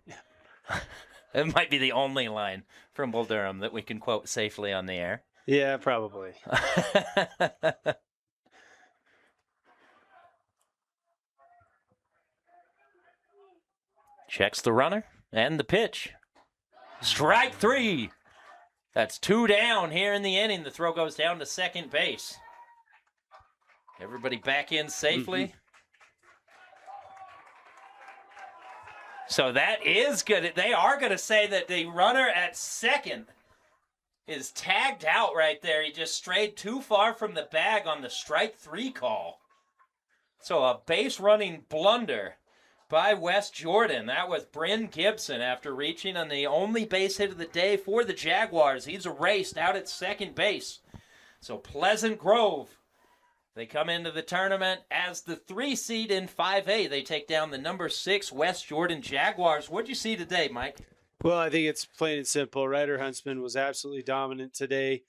It might be the only line from Bull Durham that we can quote safely on the air. Yeah, probably. Checks the runner and the pitch. Strike 3. That's 2 down here in the inning. The throw goes down to second base. Everybody back in safely. So that is good. They are going to say that the runner at second is tagged out right there. He just strayed too far from the bag on the strike 3 call. So a base running blunder by West Jordan. That was Bryn Gibson after reaching on the only base hit of the day for the Jaguars. He's erased out at second base. So Pleasant Grove, they come into the tournament as the 3 seed in 5A. They take down the number 6 West Jordan Jaguars. What'd you see today, Mike? Well, I think it's plain and simple. Ryder Huntsman was absolutely dominant today.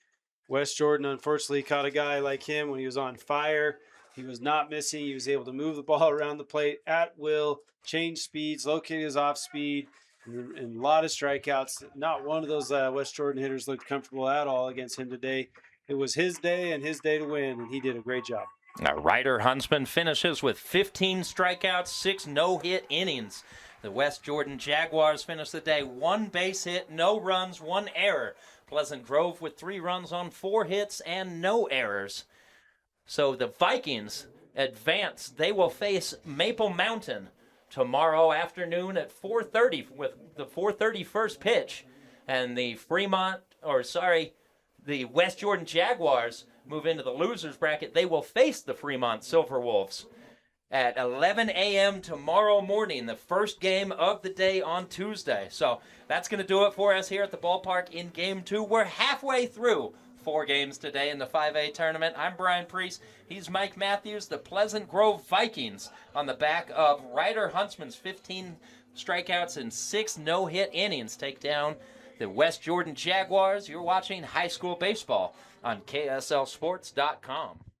West Jordan, unfortunately, caught a guy like him when he was on fire. He was not missing. He was able to move the ball around the plate at will, change speeds, locate his off speed, and a lot of strikeouts. Not one of those West Jordan hitters looked comfortable at all against him today. It was his day and his day to win, and he did a great job. Now, Ryder Huntsman finishes with 15 strikeouts, 6 no-hit innings. The West Jordan Jaguars finish the day 1 base hit, no runs, 1 error. Pleasant Grove with 3 runs on 4 hits and no errors. So the Vikings advance. They will face Maple Mountain tomorrow afternoon at 4:30 with the 4:30 first pitch. And the the West Jordan Jaguars move into the losers bracket. They will face the Fremont Silverwolves at 11 a.m. tomorrow morning, the first game of the day on Tuesday. So that's going to do it for us here at the ballpark in Game 2. We're halfway through 4 games today in the 5A tournament. I'm Brian Priest. He's Mike Matthews. The Pleasant Grove Vikings on the back of Ryder Huntsman's 15 strikeouts and 6 no-hit innings take down the West Jordan Jaguars. You're watching high school baseball on KSLSports.com.